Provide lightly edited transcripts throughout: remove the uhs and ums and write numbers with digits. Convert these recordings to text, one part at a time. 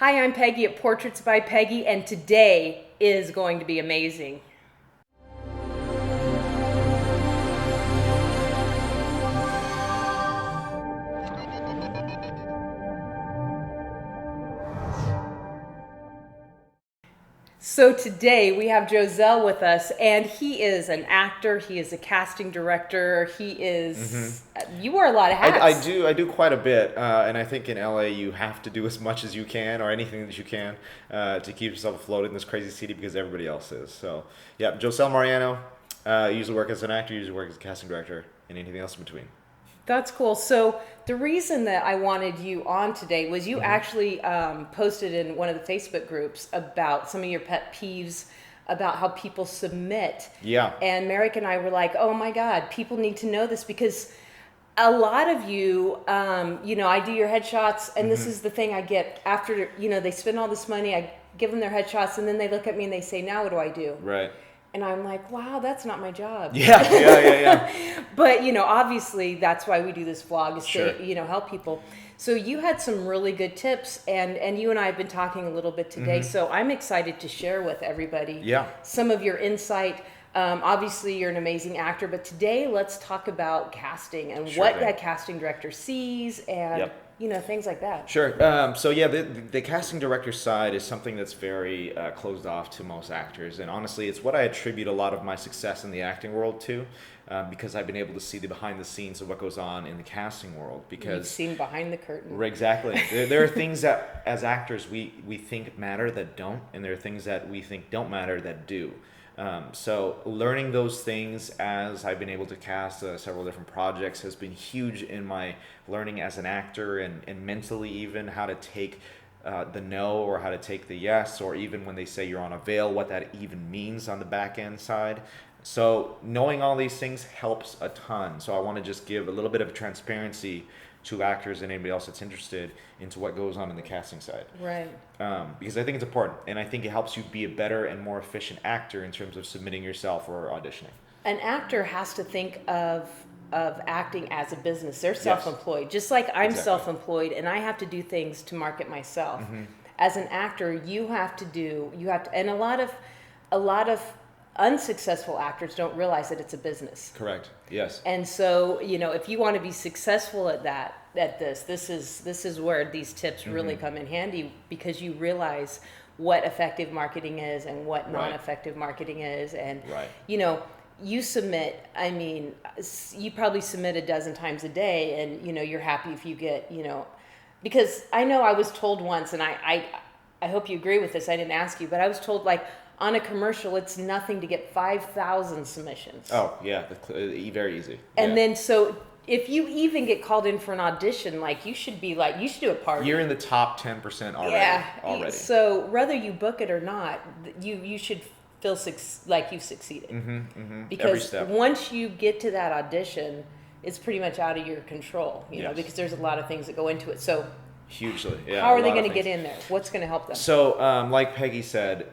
Hi, I'm Peggy at Portraits by Peggy, and today is going to be amazing. So today we have Josell with us, and he is an actor. He is a casting director. He is. You wear a lot of hats. I do quite a bit, and I think in LA you have to do as much as you can, or anything that you can, to keep yourself afloat in this crazy city because everybody else is. So, yeah, Josell Mariano. Usually work as an actor, usually work as a casting director, and anything else in between. That's cool. So the reason that I wanted you on today was you actually posted in one of the Facebook groups about some of your pet peeves about how people submit. Yeah. And Merrick and I were like, oh my God, people need to know this because a lot of you, I do your headshots, and this is the thing I get after, they spend all this money, I give them their headshots, and then they look at me and they say, now what do I do? Right. And I'm like, wow, that's not my job. Yeah. But, obviously that's why we do this vlog is Sure. to, help people. So you had some really good tips, and you and I have been talking a little bit today. So I'm excited to share with everybody some of your insight. Obviously you're an amazing actor, but today let's talk about casting and what that casting director sees and things like that. Sure. The casting director side is something that's very closed off to most actors, and honestly, it's what I attribute a lot of my success in the acting world to, because I've been able to see the behind the scenes of what goes on in the casting world. Because you've seen behind the curtain. Exactly. There are things that as actors we think matter that don't, and there are things that we think don't matter that do. So learning those things as I've been able to cast several different projects has been huge in my learning as an actor, and mentally even how to take the no or how to take the yes, or even when they say you're on a veil, what that even means on the back end side. So knowing all these things helps a ton. So I want to just give a little bit of transparency to actors and anybody else that's interested into what goes on in the casting side. Right. Because I think it's important, and I think it helps you be a better and more efficient actor in terms of submitting yourself or auditioning. An actor has to think of acting as a business. They're self-employed, just like I'm self-employed, and I have to do things to market myself. As an actor, you have to, and a lot of unsuccessful actors don't realize that it's a business. Correct. Yes. And so, if you want to be successful at this is where these tips really come in handy, because you realize what effective marketing is and what non-effective marketing is. And, you submit, you probably submit a dozen times a day, and, you're happy if you get, because I know I was told once, and I hope you agree with this, I didn't ask you, but I was told, like, on a commercial, it's nothing to get 5,000 submissions. Oh, yeah, very easy. And then, so if you even get called in for an audition, you should do a party. You're in the top 10% already. Yeah. So whether you book it or not, you should feel like you've succeeded. Because once you get to that audition, it's pretty much out of your control, because there's a lot of things that go into it. So hugely, yeah. How are they going to get in there? What's going to help them? So, like Peggy said,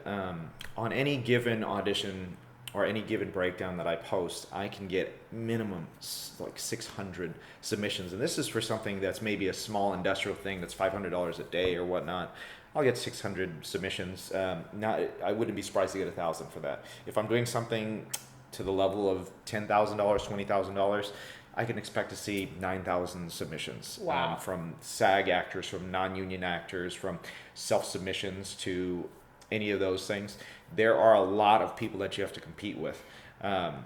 on any given audition or any given breakdown that I post, I can get minimum like 600 submissions. And this is for something that's maybe a small industrial thing that's $500 a day or whatnot. I'll get 600 submissions. I wouldn't be surprised to get 1,000 for that. If I'm doing something to the level of $10,000, $20,000, I can expect to see 9,000 submissions. Wow. From SAG actors, from non-union actors, from self-submissions to any of those things. There are a lot of people that you have to compete with. And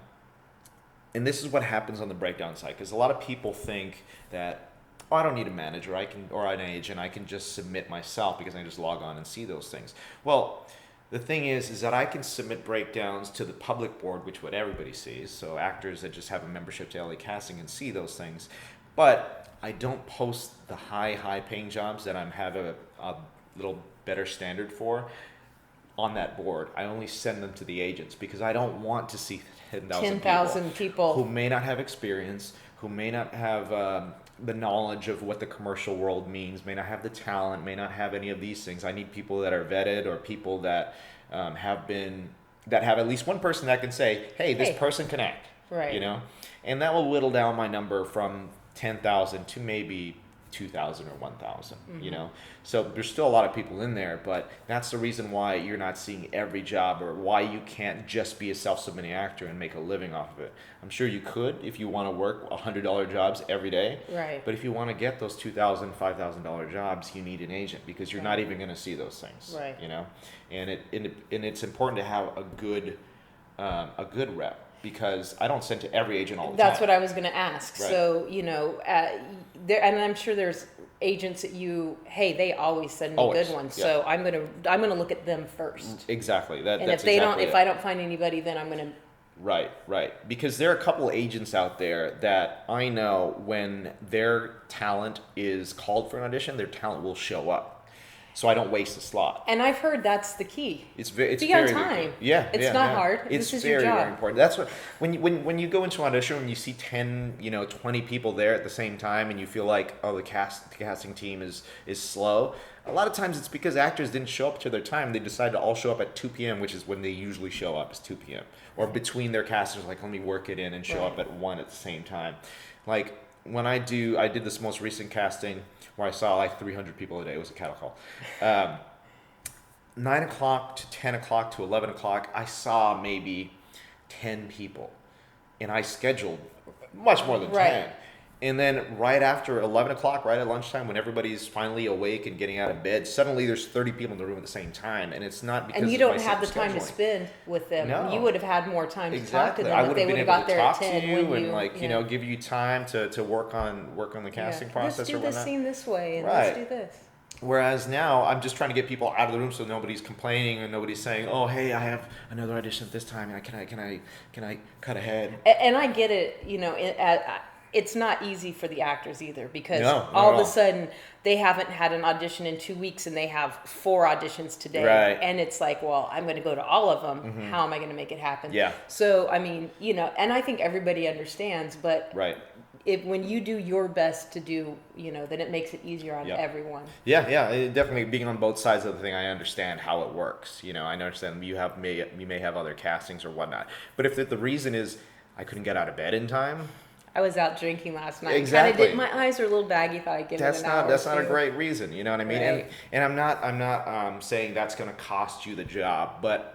this is what happens on the breakdown side, because a lot of people think that, I don't need a manager, or an agent, I can just submit myself because I can just log on and see those things. Well, the thing is that I can submit breakdowns to the public board, which what everybody sees. So actors that just have a membership to LA Casting can see those things. But I don't post the high paying jobs that I have a little better standard for on that board. I only send them to the agents because I don't want to see 10,000 people who may not have experience, who may not have the knowledge of what the commercial world means, may not have the talent, may not have any of these things. I need people that are vetted, or people that have at least one person that can say, hey, this person can act. Right. And that will whittle down my number from 10,000 to maybe 2,000 or 1,000, you know? So there's still a lot of people in there, but that's the reason why you're not seeing every job, or why you can't just be a self-submitting actor and make a living off of it. I'm sure you could if you want to work $100 jobs every day. Right. But if you want to get those $2,000, $5,000 jobs, you need an agent, because you're not even going to see those things, Right. you know? And it's important to have a good rep, because I don't send to every agent all the That's time. what I was going to ask. Right. So, you know, there, and I'm sure there's agents that they always send me Always, good ones. yeah. So I'm gonna look at them first. Exactly. And That's if they exactly don't, if it. I don't find anybody, then I'm gonna. Right. Because there are a couple agents out there that I know, when their talent is called for an audition, their talent will show up. So I don't waste a slot. And I've heard that's the key. It's Be very on time. Yeah, It's yeah, not yeah. hard. It's This is very, your job. very important. That's what when you go into an audition and you see 10, 20 people there at the same time, and you feel like, oh, the casting team is slow. A lot of times it's because actors didn't show up to their time. They decided to all show up at 2 p.m., which is when they usually show up, is 2 p.m. Or between their casters, like, let me work it in and show up at 1 at the same time. Like, when I did this most recent casting where I saw like 300 people a day. It was a cattle call. 9 o'clock to 10 o'clock to 11 o'clock, I saw maybe 10 people. And I scheduled much more than 10. Right. And then right after 11 o'clock, right at lunchtime, when everybody's finally awake and getting out of bed, suddenly there's 30 people in the room at the same time. And it's not because And you of don't my have the time to scheduling. spend with them. No. You would have had more time to talk to Exactly. them I if would they have would been have able got to there at talk 10 to you when and, you, like, yeah. give you time to work on the casting process Let's or do this whatnot. scene this way, and Right. let's do this. Whereas now I'm just trying to get people out of the room so nobody's complaining and nobody's saying, "Oh, hey, I have another audition at this time. Can I cut ahead?" And I get it, it's not easy for the actors either, because No, not all at of a all. sudden they haven't had an audition in 2 weeks and they have 4 auditions today. Right. And it's like, well, I'm going to go to all of them. How am I going to make it happen? Yeah. So, I mean, and I think everybody understands, but Right. when you do your best to do, then it makes it easier on Yeah. everyone. Yeah, definitely being on both sides of the thing, I understand how it works. I understand you may have other castings or whatnot. But if the reason is I couldn't get out of bed in time, I was out drinking last night. Exactly. My eyes are a little baggy. Thought I'd give that's it an hour. not a or two. great reason. You know what I mean? Right. And I'm not saying that's going to cost you the job, but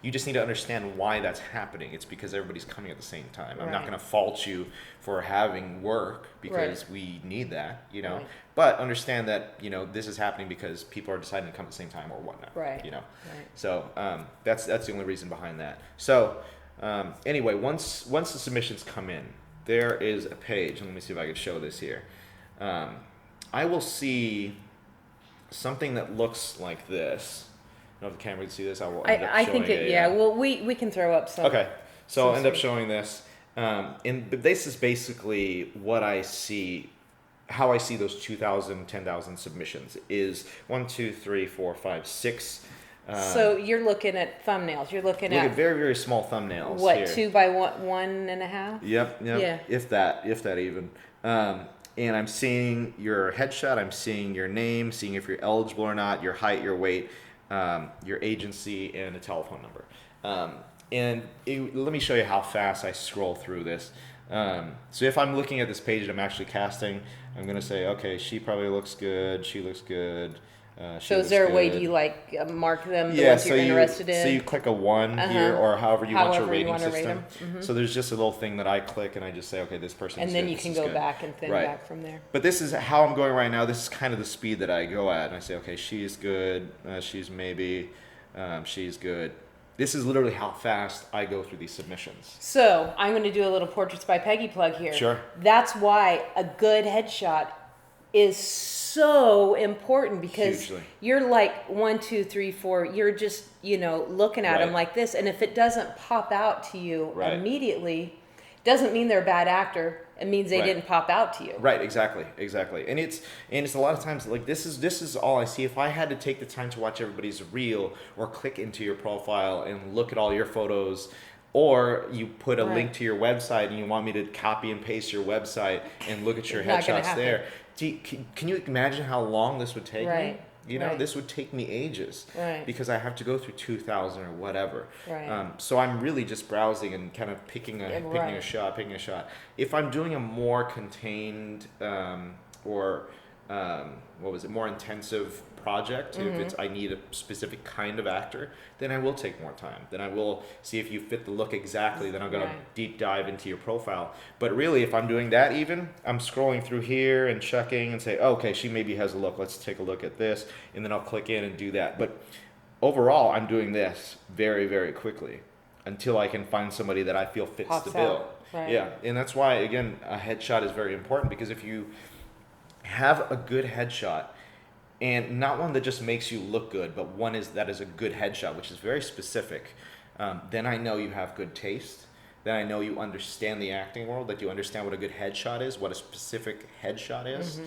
you just need to understand why that's happening. It's because everybody's coming at the same time. I'm not Right. going to fault you for having work, because Right. we need that, Right. But understand that, this is happening because people are deciding to come at the same time or whatnot. Right. Right. Right. So that's the only reason behind that. So anyway, once the submissions come in, there is a page. Let me see if I can show this here. I will see something that looks like this. I don't know if the camera can see this. I will end up I showing think it. Yeah. Well, we can throw up some. Okay. So I'll end up sweet. showing this. But this is basically what I see, how I see those 2,000, 10,000 submissions is 1, 2, 3, 4, 5, 6. So you're looking at thumbnails. You're looking Look at at very, very small thumbnails. what, here. 2 by 1.5? Yep. Yeah. If that even. And I'm seeing your headshot. I'm seeing your name, seeing if you're eligible or not, your height, your weight, your agency, and a telephone number. Let me show you how fast I scroll through this. So if I'm looking at this page and I'm actually casting, I'm going to say, okay, she probably looks good. She looks good. She So is looks there a way, good. do you mark them, the Yeah, ones so you're interested in? So you click a 1 here, or however you want your However you rating wanna rate system. 'em. So there's just a little thing that I click, and I just say, okay, this person. And is then good, you this can is go good. back and thin Right. back from there. But this is how I'm going right now. This is kind of the speed that I go at, and I say, okay, she's good. She's maybe. She's good. This is literally how fast I go through these submissions. So I'm going to do a little Portraits by Peggy plug here. Sure. That's why a good headshot is so important, because Hugely. you're like 1, 2, 3, 4. You're just looking at them Right. like this, and if it doesn't pop out to you Right. immediately, doesn't mean they're a bad actor. It means they Right. didn't pop out to you. Right, exactly. And it's a lot of times like this is all I see. If I had to take the time to watch everybody's reel or click into your profile and look at all your photos, or you put a Right. link to your website and you want me to copy and paste your website and look at your Not gonna headshots happen. there, can you imagine how long this would take me? Right. Right. This would take me ages, Right. because I have to go through 2,000 or whatever. Right. So I'm really just browsing and kind of picking a Right. shot. If I'm doing a more contained or what was it, more intensive project, if it's I need a specific kind of actor, then I will take more time. Then I will see if you fit the look exactly. Then I'm going to deep dive into your profile. But really, if I'm doing that, even I'm scrolling through here and checking and say, okay, she maybe has a look. Let's take a look at this, and then I'll click in and do that. But overall, I'm doing this very, very quickly until I can find somebody that I feel fits the bill. Right. Yeah, and that's why, again, a headshot is very important, because if you have a good headshot, and not one that just makes you look good, but one that is a good headshot, which is very specific, then I know you have good taste. Then I know you understand the acting world, that you understand what a good headshot is, what a specific headshot is.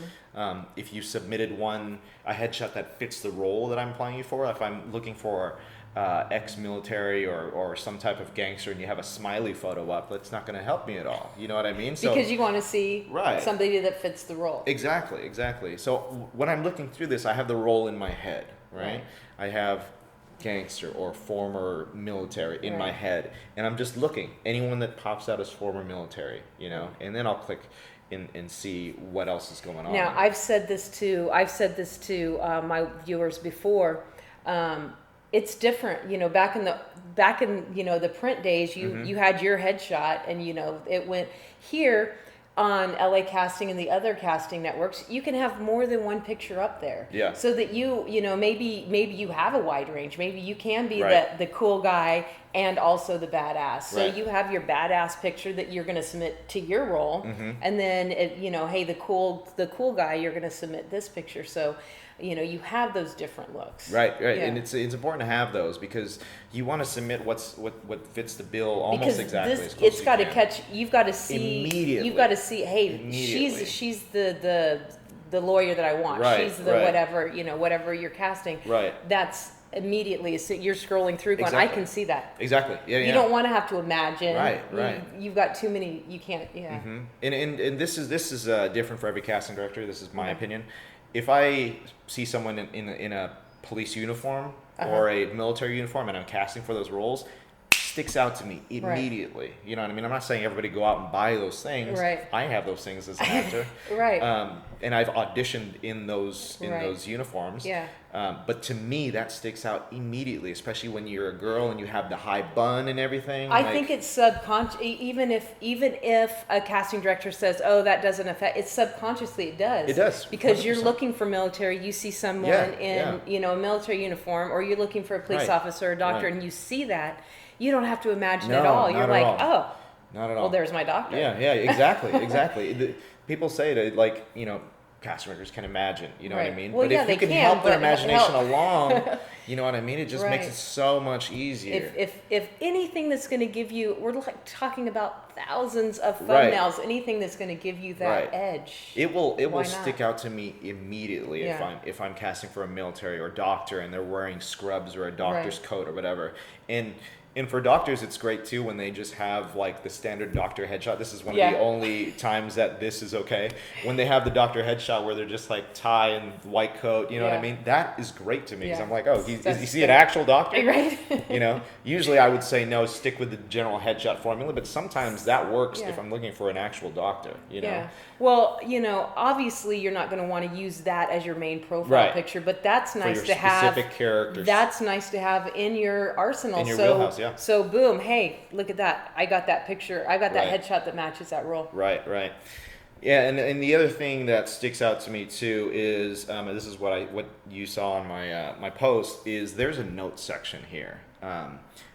If you submitted a headshot that fits the role that I'm playing you for, if I'm looking for ex-military or some type of gangster, and you have a smiley photo up, that's not going to help me at all. You know what I mean? So, because you want to see somebody that fits the role. Exactly. So when I'm looking through this, I have the role in my head, right? I have gangster or former military in my head, and I'm just looking. Anyone that pops out as former military, and then I'll click and see what else is going on. Now, I've said this to my viewers before. It's different, back in the print days, you had your headshot, and it went here on LA Casting and the other casting networks. You can have more than one picture up there, so that maybe you have a wide range. Maybe you can be the cool guy and also the badass. So you have your badass picture that you're going to submit to your role, and then hey, the cool guy, you're going to submit this picture. So you have those different looks. Right. Yeah. And it's important to have those, because you want to submit what fits the bill almost exactly as close it's got to catch. You've got to see immediately. You've got to see. Hey, she's the lawyer that I want. She's the whatever whatever you're casting. Right. That's immediately. So you're scrolling through, going, I can see that. Exactly. Yeah. You don't want to have to imagine. Right. You've got too many. You can't. Yeah. And this is different for every casting director. This is my opinion. If I see someone in a police uniform or a military uniform, and I'm casting for those roles, sticks out to me immediately. You know what I mean? I'm not saying everybody go out and buy those things. I have those things as an actor. And I've auditioned in those uniforms. But to me, that sticks out immediately, especially when you're a girl and you have the high bun and everything. I think it's subconscious. Even if a casting director says, "Oh, that doesn't affect," it's subconsciously it does. It does, because 100%. You're looking for military. You see someone in a military uniform, or you're looking for a police officer or a doctor, and you see that. You don't have to imagine at all. You're like, oh, not at all. Well, there's my doctor. Yeah, exactly. People say that, casting directors can imagine, you know what I mean? Well, but if you can help their imagination along, you know what I mean? It just makes it so much easier. If anything that's going to give you, we're talking about thousands of thumbnails, anything that's going to give you that edge. It will stick out to me immediately if I'm casting for a military or doctor and they're wearing scrubs or a doctor's coat or whatever. And for doctors, it's great too when they just have the standard doctor headshot. This is one of the only times that this is okay. When they have the doctor headshot where they're just tie and white coat, you know what I mean? That is great to me, because I'm like, oh, is he an actual doctor? Right. Usually I would say no, stick with the general headshot formula, but sometimes that works if I'm looking for an actual doctor, Yeah. Well, obviously you're not going to want to use that as your main profile picture, but that's nice to have. Specific characters. That's nice to have in your arsenal. In your wheelhouse, yeah. So boom, hey, look at that. I got that picture. I got that headshot that matches that role. Right. Yeah, and the other thing that sticks out to me too is, and this is what you saw on my post, is there's a notes section here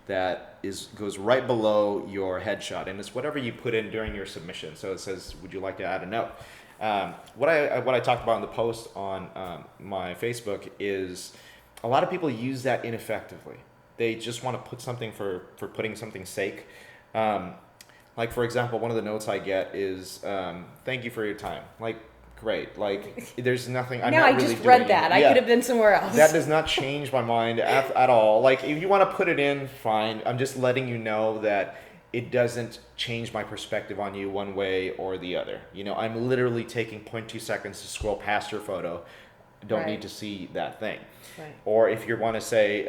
that goes right below your headshot, and it's whatever you put in during your submission. So it says, would you like to add a note? What I talked about in the post on my Facebook is a lot of people use that ineffectively. They just want to put something for putting something's sake. For example, one of the notes I get is, thank you for your time. Great. There's nothing. I'm not I really just read doing that. it. I could have been somewhere else. That does not change my mind at all. If you want to put it in, fine. I'm just letting you know that it doesn't change my perspective on you one way or the other. I'm literally taking 0.2 seconds to scroll past your photo. I don't need to see that thing. Right. Or if you want to say,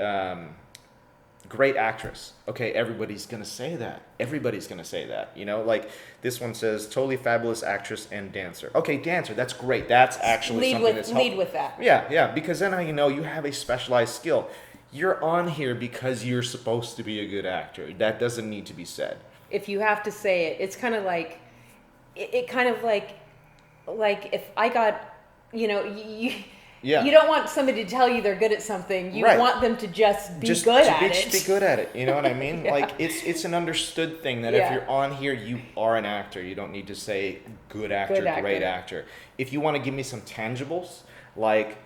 great actress. Okay, everybody's gonna say that. Everybody's gonna say that. You know, like this one says, totally fabulous actress and dancer. Okay, dancer. That's great. That's actually something that's helpful. Lead with that. Yeah, because then you know you have a specialized skill. You're on here because you're supposed to be a good actor. That doesn't need to be said. If you have to say it, it's kind of like, it kind of like if I got, you know, you don't want somebody to tell you they're good at something. You Right. want them to just be good at it. Just be good at it. You know what I mean? Yeah. Like it's an understood thing that Yeah. if you're on here, you are an actor. You don't need to say good actor, Good actor. great actor. If you want to give me some tangibles, like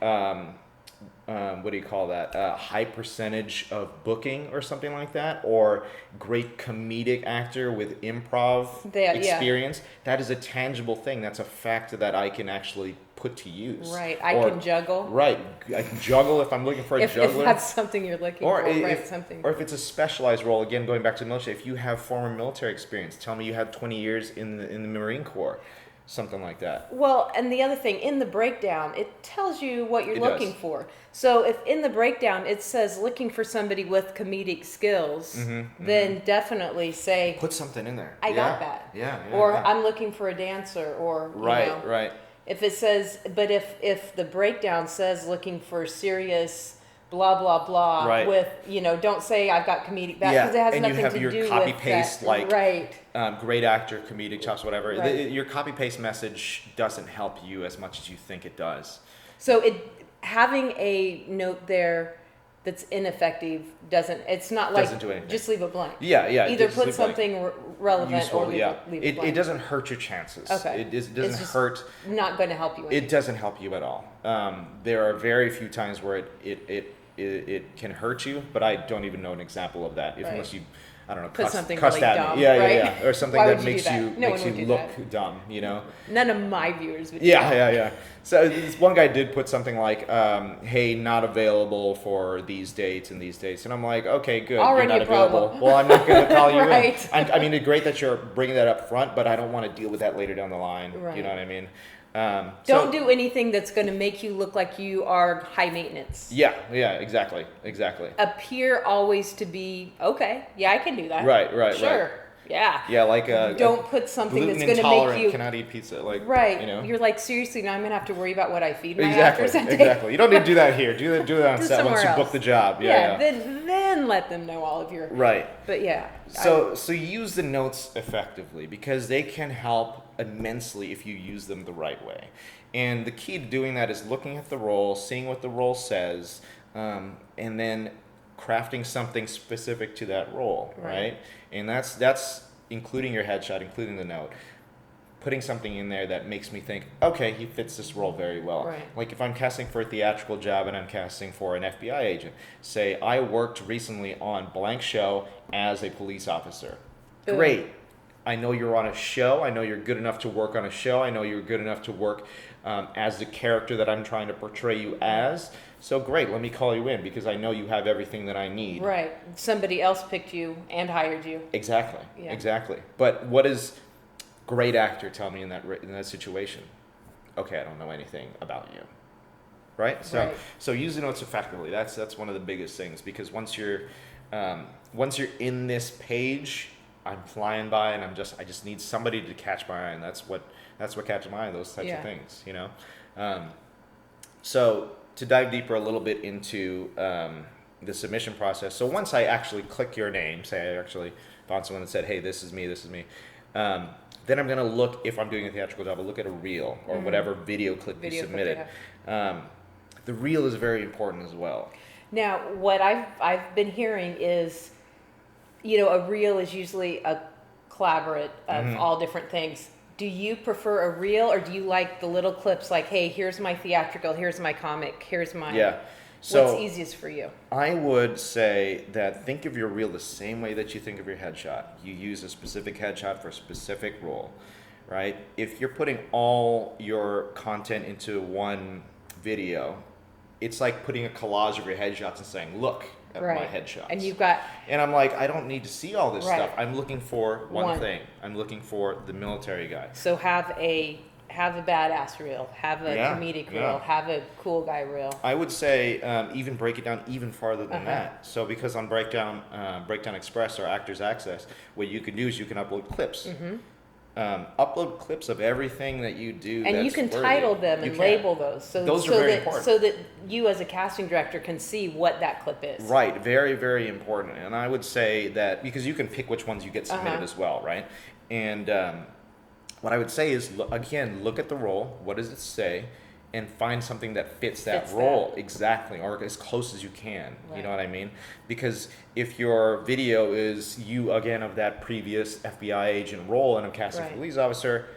what do you call that? High percentage of booking or something like that, or great comedic actor with improv Yeah. experience. That is a tangible thing. That's a factor that I can actually put to use. Right. I can juggle. Right. I can juggle if I'm looking for a If juggler. that's something you're looking Or for, right? if, Something. or if it's a specialized role, again, going back to the military, if you have former military experience, tell me you had 20 years in the Marine Corps, something like that. Well, and the other thing, in the breakdown, it tells you what you're It looking does. for. So if in the breakdown it says looking for somebody with comedic skills, then definitely say, Put something in there. I got that. Yeah. or yeah. I'm looking for a dancer, or, you know. Right. If it says, but if the breakdown says looking for serious blah, blah, blah, Right. with, you know, don't say I've got comedic back, because it has and nothing you have to your do copy with paste that. like Right. great actor, comedic chops, whatever. Right. Your copy paste message doesn't help you as much as you think it does. So having a note there that's ineffective it's not like Doesn't do anything. just leave it blank. Yeah. Either just put leave blank. something relevant Useful, or leave it blank. It doesn't hurt your chances. Okay. It doesn't It's just hurt. Not going to help you. It doesn't help you at all. There are very few times where it can hurt you, but I don't even know an example of that. Right. Unless you, I don't know, Put something cussed really at dumb, me. Yeah, right? Or something Why that would you makes do that? you No makes one you would do look dumb. You know. None of my viewers would do Yeah, that. yeah. So this one guy did put something like, "Hey, not available for these dates and these dates," and I'm like, "Okay, good. Already You're not a problem. available. Well, I'm not going to call you Right. in. I mean, it's great that you're bringing that up front, but I don't want to deal with that later down the line. Right. You know what I mean? Don't do anything that's going to make you look like you are high maintenance. Yeah, exactly. Appear always to be, okay, yeah, I can do that. Right. Sure, yeah. Yeah, like Don't put something that's gluten going to make intolerant you... cannot eat pizza. Like Right. you know. You're like, seriously, now I'm going to have to worry about what I feed my actors that day. Exactly. You don't need to do that here. Do it on Do set once somewhere you book else. the job. Yeah, Yeah. Then let them know all of your... Right. But yeah. So use the notes effectively because they can help immensely if you use them the right way. And the key to doing that is looking at the role, seeing what the role says, and then crafting something specific to that role, right? And that's including your headshot, including the note. Putting something in there that makes me think, okay, he fits this role very well. Right. Like if I'm casting for a theatrical job and I'm casting for an FBI agent, say I worked recently on blank show as a police officer. Boom. Great. I know you're on a show. I know you're good enough to work on a show. I know you're good enough to work as the character that I'm trying to portray you as. So great, let me call you in because I know you have everything that I need. Right. Somebody else picked you and hired you. Exactly. Yeah. Exactly. But what does great actor tell me in that situation? Okay, I don't know anything about you. Right? So use the notes effectively. That's one of the biggest things because once you're in this page, I'm flying by and I just need somebody to catch my eye, and that's what catches my eye, those types of things, you know. So to dive deeper a little bit into the submission process. So once I actually click your name, say I actually found someone that said, "Hey, this is me," then I'm going to look, if I'm doing a theatrical job, I'll look at a reel or whatever video clip you submitted. The reel is very important as well. Now, what I've been hearing is, you know, a reel is usually a collaborate of all different things. Do you prefer a reel or do you like the little clips like, hey, here's my theatrical, here's my comic, here's my... Yeah. So what's easiest for you? I would say that think of your reel the same way that you think of your headshot. You use a specific headshot for a specific role, right? If you're putting all your content into one video, it's like putting a collage of your headshots and saying, look at my headshots. And you've got... And I'm like, I don't need to see all this Right. stuff. I'm looking for one thing. I'm looking for the military guy. So have a have a badass reel, have a comedic reel, have a cool guy reel. I would say even break it down even farther than that. So because on Breakdown Express or Actors Access, what you can do is you can upload clips. Upload clips of everything that you do. And you can title them and label those. So, those are very important. So that you as a casting director can see what that clip is. Right, very, very important. And I would say that, because you can pick which ones you get submitted as well, right? And what I would say is, again, look at the role, what does it say, and find something that fits that role exactly, or as close as you can. Right. You know what I mean? Because if your video is you, again, of that previous FBI agent role and I'm casting for police officer,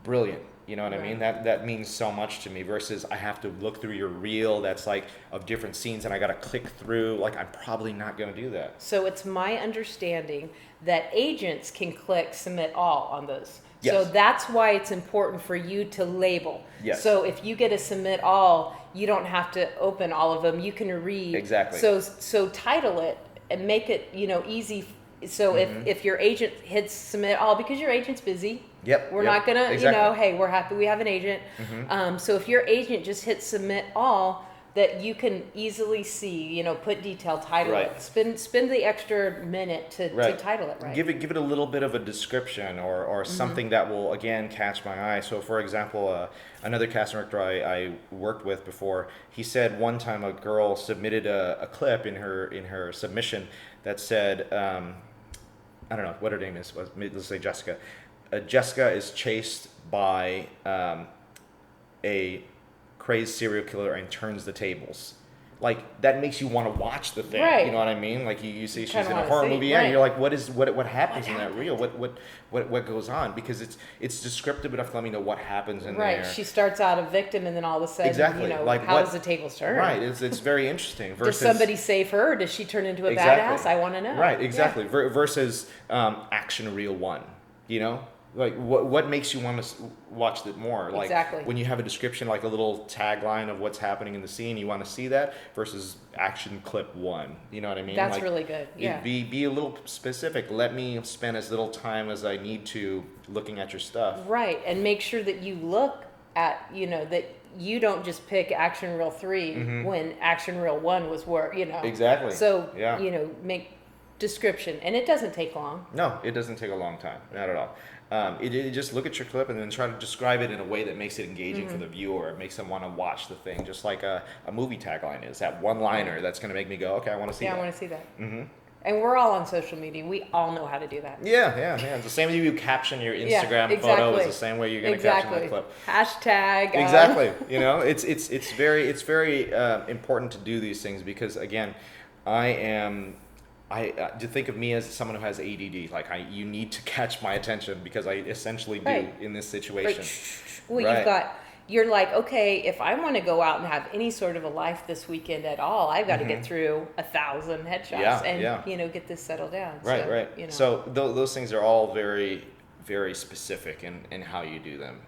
brilliant. You know what I mean? That means so much to me, versus I have to look through your reel that's like of different scenes and I got to click through. Like, I'm probably not going to do that. So it's my understanding that agents can click submit all on those. Yes. So that's why it's important for you to label. Yes. So if you get a submit all, you don't have to open all of them. You can read. Exactly. So title it and make it, easy. So if your agent hits submit all, because your agent's busy. We're not gonna, hey, we're happy we have an agent. So if your agent just hits submit all, that you can easily see, put detail, title it, spend the extra minute to title it right. Give it a little bit of a description or something that will, again, catch my eye. So for example, another casting director I worked with before, he said one time a girl submitted a clip in her submission that said, I don't know what her name is, let's say Jessica. Jessica is chased by a crazed serial killer and turns the tables. Like, that makes you want to watch the thing. You know what I mean? Like, you see she's in a horror movie and you're like, what happens in that reel? What goes on? Because it's descriptive enough to let me know what happens in there. She starts out a victim and then all of a sudden, like how does the tables turn? It's very interesting. Versus, does somebody save her? Or does she turn into a badass? I want to know. Versus action reel 1, Like, what makes you want to watch it more? Like, when you have a description, like a little tagline of what's happening in the scene, you want to see that, versus action clip 1. You know what I mean? That's really good. Yeah. Be a little specific. Let me spend as little time as I need to looking at your stuff. Right. And make sure that you look at, that you don't just pick action reel 3 when action reel 1 was where, Exactly. So, make description. And it doesn't take long. No, it doesn't take a long time. Not at all. It just look at your clip and then try to describe it in a way that makes it engaging for the viewer. It makes them want to watch the thing, just like a movie tagline is. That one-liner that's going to make me go, okay, I want to see that. Yeah, I want to see that. And we're all on social media. We all know how to do that. Yeah. It's the same way you caption your Instagram photo. It's the same way you're going to caption that clip. Hashtag. Exactly. It's very important to do these things because, again, to think of me as someone who has ADD, like you need to catch my attention because I essentially do in this situation. Well, you're like, okay, if I want to go out and have any sort of a life this weekend at all, I've got to get through 1,000 headshots and get this settled down. Right. So those things are all very, very specific in how you do them.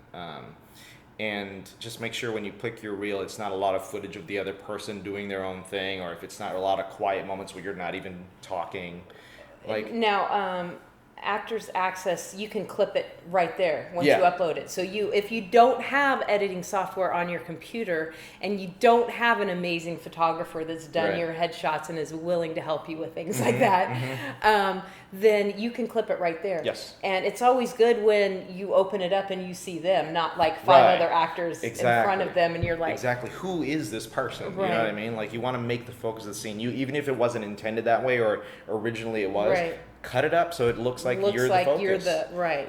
And just make sure when you pick your reel, it's not a lot of footage of the other person doing their own thing, or if it's not a lot of quiet moments where you're not even talking. Now, Actors Access, you can clip it right there once you upload it. So if you don't have editing software on your computer and you don't have an amazing photographer that's done your headshots and is willing to help you with things like that, then you can clip it right there. Yes. And it's always good when you open it up and you see them, not like 5 other actors in front of them and you're like... Exactly. Who is this person? You know what I mean? Like, you want to make the focus of the scene. Even if it wasn't intended that way or originally it was... Cut it up so it looks like you're the focus.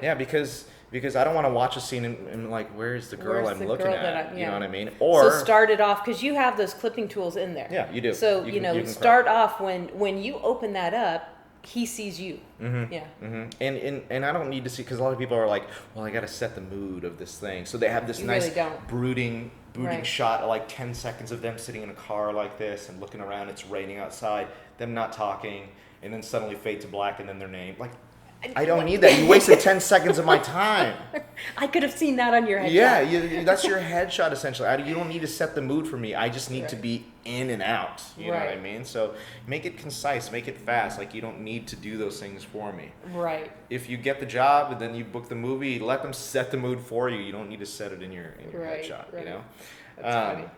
Yeah, because I don't want to watch a scene and like, where's the girl I'm looking at? You know what I mean? Or so start it off, because you have those clipping tools in there. Yeah, you do. So you can start off when you open that up, he sees you. And I don't need to see, because a lot of people are like, well, I got to set the mood of this thing. So they have this nice brooding shot, like 10 seconds of them sitting in a car like this and looking around. It's raining outside, them not talking. And then suddenly fade to black and then their name. Like, I don't need that. You wasted 10 seconds of my time. I could have seen that on your headshot. Yeah, that's your headshot essentially. You don't need to set the mood for me. I just need to be in and out. You know what I Right. mean? So make it concise, make it fast. Like, you don't need to do those things for me. Right. If you get the job and then you book the movie, let them set the mood for you. You don't need to set it in your Right, headshot. right. You know. That's funny.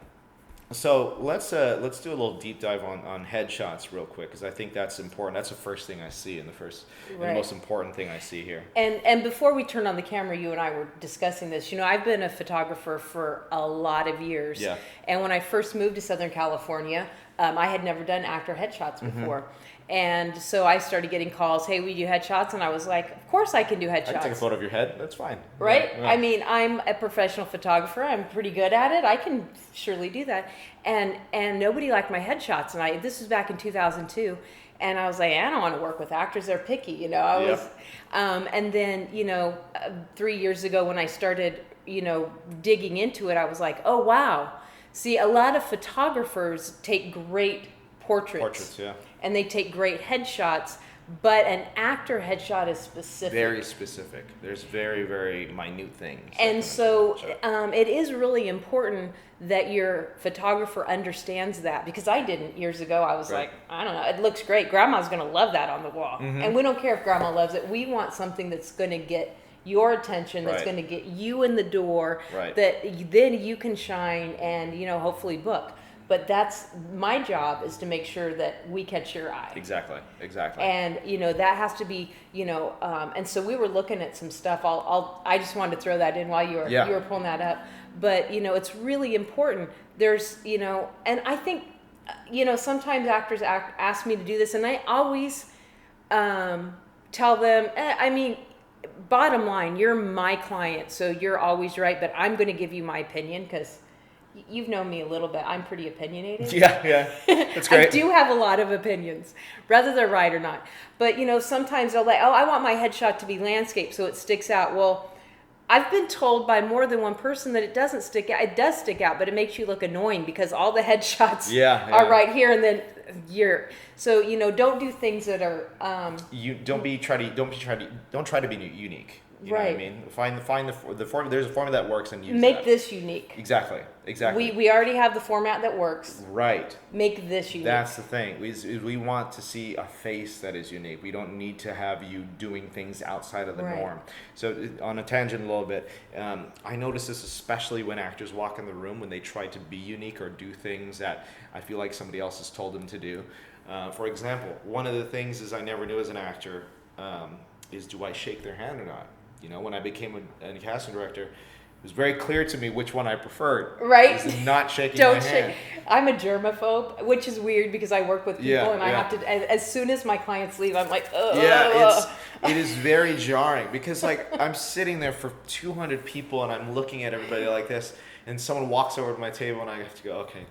So let's do a little deep dive on headshots real quick, because I think that's important. That's the first thing I see, and the Right. most important thing I see here. And before we turned on the camera, you and I were discussing this. You know, I've been a photographer for a lot of years. Yeah. And when I first moved to Southern California, I had never done actor headshots before. And so I started getting calls, hey, we do headshots. And I was like, of course I can do headshots. I can take a photo of your head. That's fine. Right? Yeah, yeah. I mean, I'm a professional photographer. I'm pretty good at it. I can surely do that. And nobody liked my headshots. And this was back in 2002. And I was like, I don't want to work with actors. They're picky, you know. I was, and then, 3 years ago when I started, digging into it, I was like, oh, wow. See, a lot of photographers take great portraits. Yeah. And they take great headshots, but an actor headshot is specific. Very specific. There's very, very minute things. And so it is really important that your photographer understands that, because I didn't years ago. I was like, I don't know, it looks great. Grandma's going to love that on the wall. And we don't care if grandma loves it. We want something that's going to get your attention, that's going to get you in the door, that then you can shine and, hopefully book. But that's my job, is to make sure that we catch your eye. Exactly. And that has to be, and so we were looking at some stuff. I just wanted to throw that in while you were pulling that up. But it's really important. There's and I think sometimes actors ask me to do this, and I always tell them, I mean, bottom line, you're my client, so you're always right. But I'm going to give you my opinion, because you've known me a little bit. I'm pretty opinionated. Yeah. That's great. I do have a lot of opinions, whether they're right or not. But, sometimes they'll like, oh, I want my headshot to be landscape so it sticks out. Well, I've been told by more than one person that it doesn't stick out. It does stick out, but it makes you look annoying, because all the headshots are right here, and then so don't do things that are don't try to be unique. You know what I mean? Find the form. There's a format that works, and use make this unique. Exactly. We already have the format that works. Right. Make this unique. That's the thing. We want to see a face that is unique. We don't need to have you doing things outside of the norm. So on a tangent a little bit, I notice this especially when actors walk in the room, when they try to be unique or do things that I feel like somebody else has told them to do. For example, one of the things is I never knew as an actor is, do I shake their hand or not? When I became a casting director, it was very clear to me which one I preferred. Right. Is not shaking Don't my hand. I'm a germaphobe, which is weird because I work with people and I have to, as soon as my clients leave, I'm like, ugh. Yeah, it is very jarring, because I'm sitting there for 200 people and I'm looking at everybody like this, and someone walks over to my table and I have to go, okay,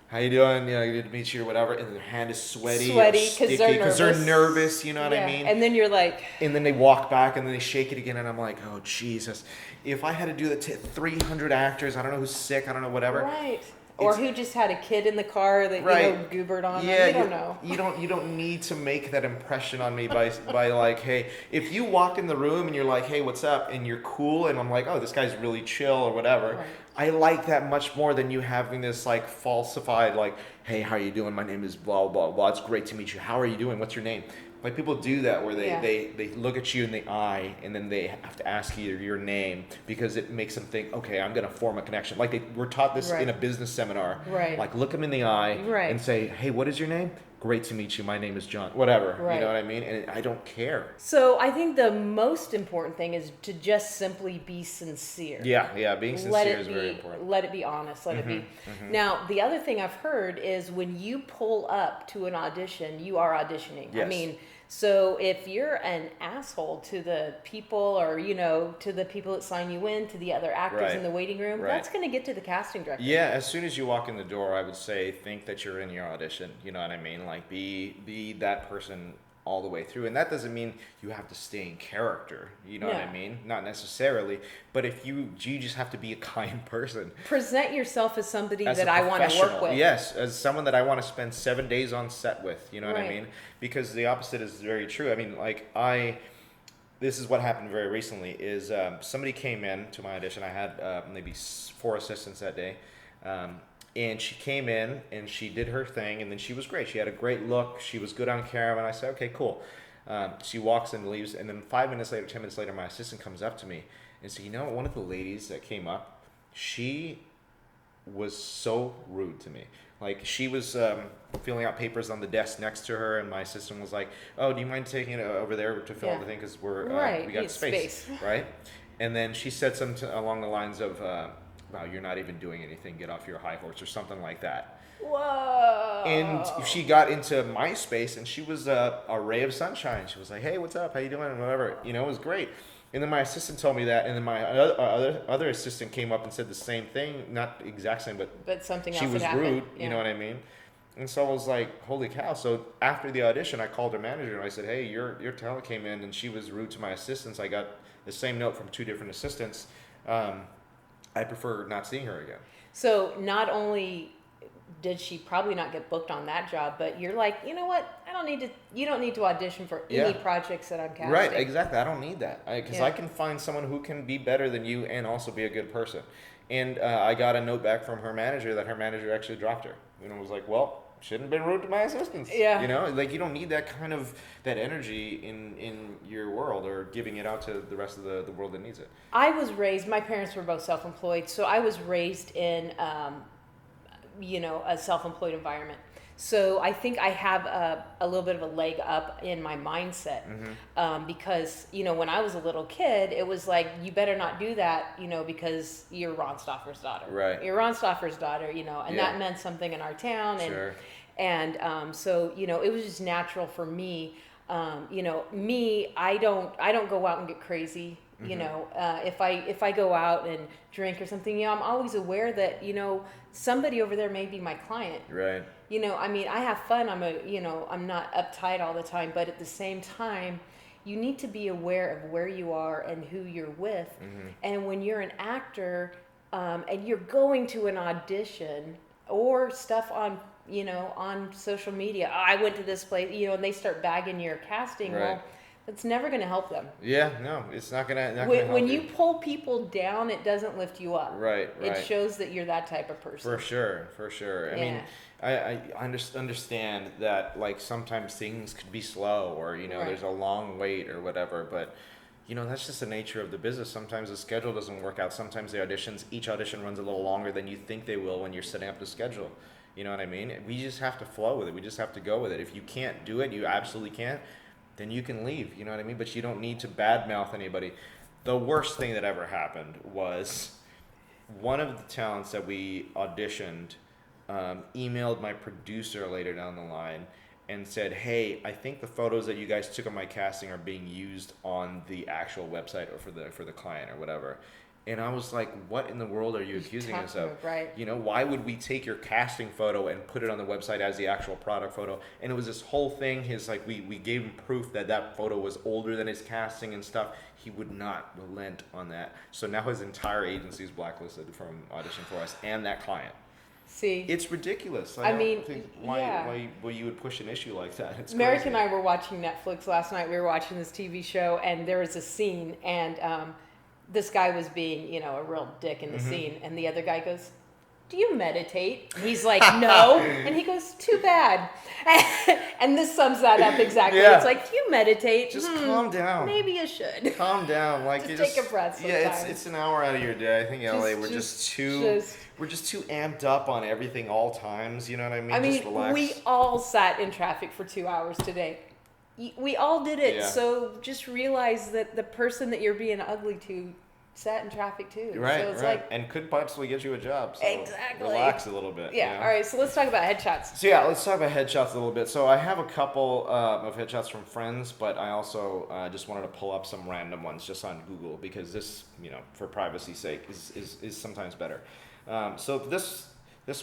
how you doing? Good to meet you, or whatever. And their hand is sweaty because they're nervous. You know what I mean? And then you're like, and then they walk back and then they shake it again, and I'm like, oh Jesus! If I had to do that to 300 actors, I don't know who's sick, I don't know whatever. Right. Or who just had a kid in the car that goobered on them. You don't know. You don't need to make that impression on me by like, hey, if you walk in the room and you're like, hey, what's up? And you're cool, and I'm like, oh, this guy's really chill or whatever. Right. I like that much more than you having this like falsified like, hey, how are you doing? My name is blah blah blah. It's great to meet you. How are you doing? What's your name? Like, people do that where they look at you in the eye and then they have to ask you your name, because it makes them think, okay, I'm going to form a connection. Like we're taught this in a business seminar. Right. Like, look them in the eye and say, hey, what is your name? Great to meet you. My name is John. Whatever. Right. You know what I mean? And I don't care. So I think the most important thing is to just simply be sincere. Yeah. Being sincere is very important. Let it be honest. Let it be. Mm-hmm. Now, the other thing I've heard is when you pull up to an audition, you are auditioning. Yes. I mean, so if you're an asshole to the people, or, to the people that sign you in, to the other actors in the waiting room, that's going to get to the casting director. Yeah, as soon as you walk in the door, I would say, think that you're in your audition. You know what I mean? Like, be that person all the way through. And that doesn't mean you have to stay in character. You know what I mean? Not necessarily. But if you just have to be a kind person. Present yourself as somebody that I want to work with. Yes, as someone that I want to spend 7 days on set with. You know what I mean? Because the opposite is very true. I mean, this is what happened very recently, is somebody came in to my audition. I had maybe 4 assistants that day. And she came in and she did her thing, and then she was great. She had a great look. She was good on camera. And I said, okay, cool. She walks and leaves. And then 5 minutes later, 10 minutes later, my assistant comes up to me and said, you know, one of the ladies that came up, she was so rude to me. Like, she was filling out papers on the desk next to her, and my assistant was like, oh, do you mind taking it over there to fill out the thing? Because we got space. Right? And then she said something along the lines of, wow, you're not even doing anything. Get off your high horse or something like that. Whoa. And she got into my space, and she was a ray of sunshine. She was like, hey, what's up? How you doing? And whatever. You know, it was great. And then my assistant told me that, and then my other assistant came up and said the same thing. Not the exact same, but something she else was had happened. rude. You know what I mean? And so I was like, holy cow. So after the audition, I called her manager, and I said, hey, your talent came in, and she was rude to my assistants. I got the same note from 2 different assistants. I prefer not seeing her again. So not only did she probably not get booked on that job, but you're like, you know what? You don't need to audition for any projects that I'm casting. Right, exactly. I don't need that. Because I can find someone who can be better than you and also be a good person. And I got a note back from her manager that her manager actually dropped her. And I was like, well, shouldn't have been rude to my assistants. Yeah. You know, like, you don't need that kind of, that energy in your world, or giving it out to the rest of the world that needs it. I was raised, my parents were both self-employed, so I was raised in, a self-employed environment. So I think I have a little bit of a leg up in my mindset, because, when I was a little kid, it was like, you better not do that, because you're Ron Stoffer's daughter. Right. You're Ron Stoffer's daughter, and that meant something in our town. And, Sure. and so, it was just natural for me. Me, I don't go out and get crazy. If I go out and drink or something, I'm always aware that, somebody over there may be my client. Right. I have fun. I'm not uptight all the time, but at the same time, you need to be aware of where you are and who you're with. And when you're an actor, and you're going to an audition or stuff on social media, I went to this place, and they start bagging your casting. Right. Well, that's never going to help them. Yeah, no, it's not gonna help When you. you pull people down, it doesn't lift you up. Right. It shows that you're that type of person. For sure. I mean, I understand that, like, sometimes things could be slow, or there's a long wait or whatever, but that's just the nature of the business. Sometimes the schedule doesn't work out. Sometimes each audition runs a little longer than you think they will when you're setting up the schedule. You know what I mean? We just have to flow with it. We just have to go with it. If you can't do it, you absolutely can't, then you can leave. You know what I mean? But you don't need to badmouth anybody. The worst thing that ever happened was one of the talents that we auditioned emailed my producer later down the line and said, hey, I think the photos that you guys took of my casting are being used on the actual website or for the client or whatever. And I was like, what in the world are you accusing us of? Right. Why would we take your casting photo and put it on the website as the actual product photo? And it was this whole thing. We gave him proof that photo was older than his casting and stuff. He would not relent on that. So now his entire agency is blacklisted from audition for us and that client. See, it's ridiculous. I don't think why you would push an issue like that. It's Merrick crazy. and I were watching Netflix last night. We were watching this TV show, and there was a scene, and this guy was being, a real dick in the scene, and the other guy goes, do you meditate? And he's like, no. And he goes, too bad. And this sums that up exactly. Yeah. It's like, do you meditate? Just calm down. Maybe you should. Calm down. Like, take a breath sometimes. Yeah, it's an hour out of your day. I think LA, we're just too amped up on everything all times. You know what I mean? Just relax. We all sat in traffic for 2 hours today. We all did it. Yeah. So just realize that the person that you're being ugly to sat in traffic too. Right, so it's right. And could possibly get you a job. So exactly. Relax a little bit. Yeah. All right. So let's talk about headshots. So yeah, let's talk about headshots a little bit. So I have a couple of headshots from friends, but I also just wanted to pull up some random ones just on Google because this, for privacy's sake, is sometimes better. So this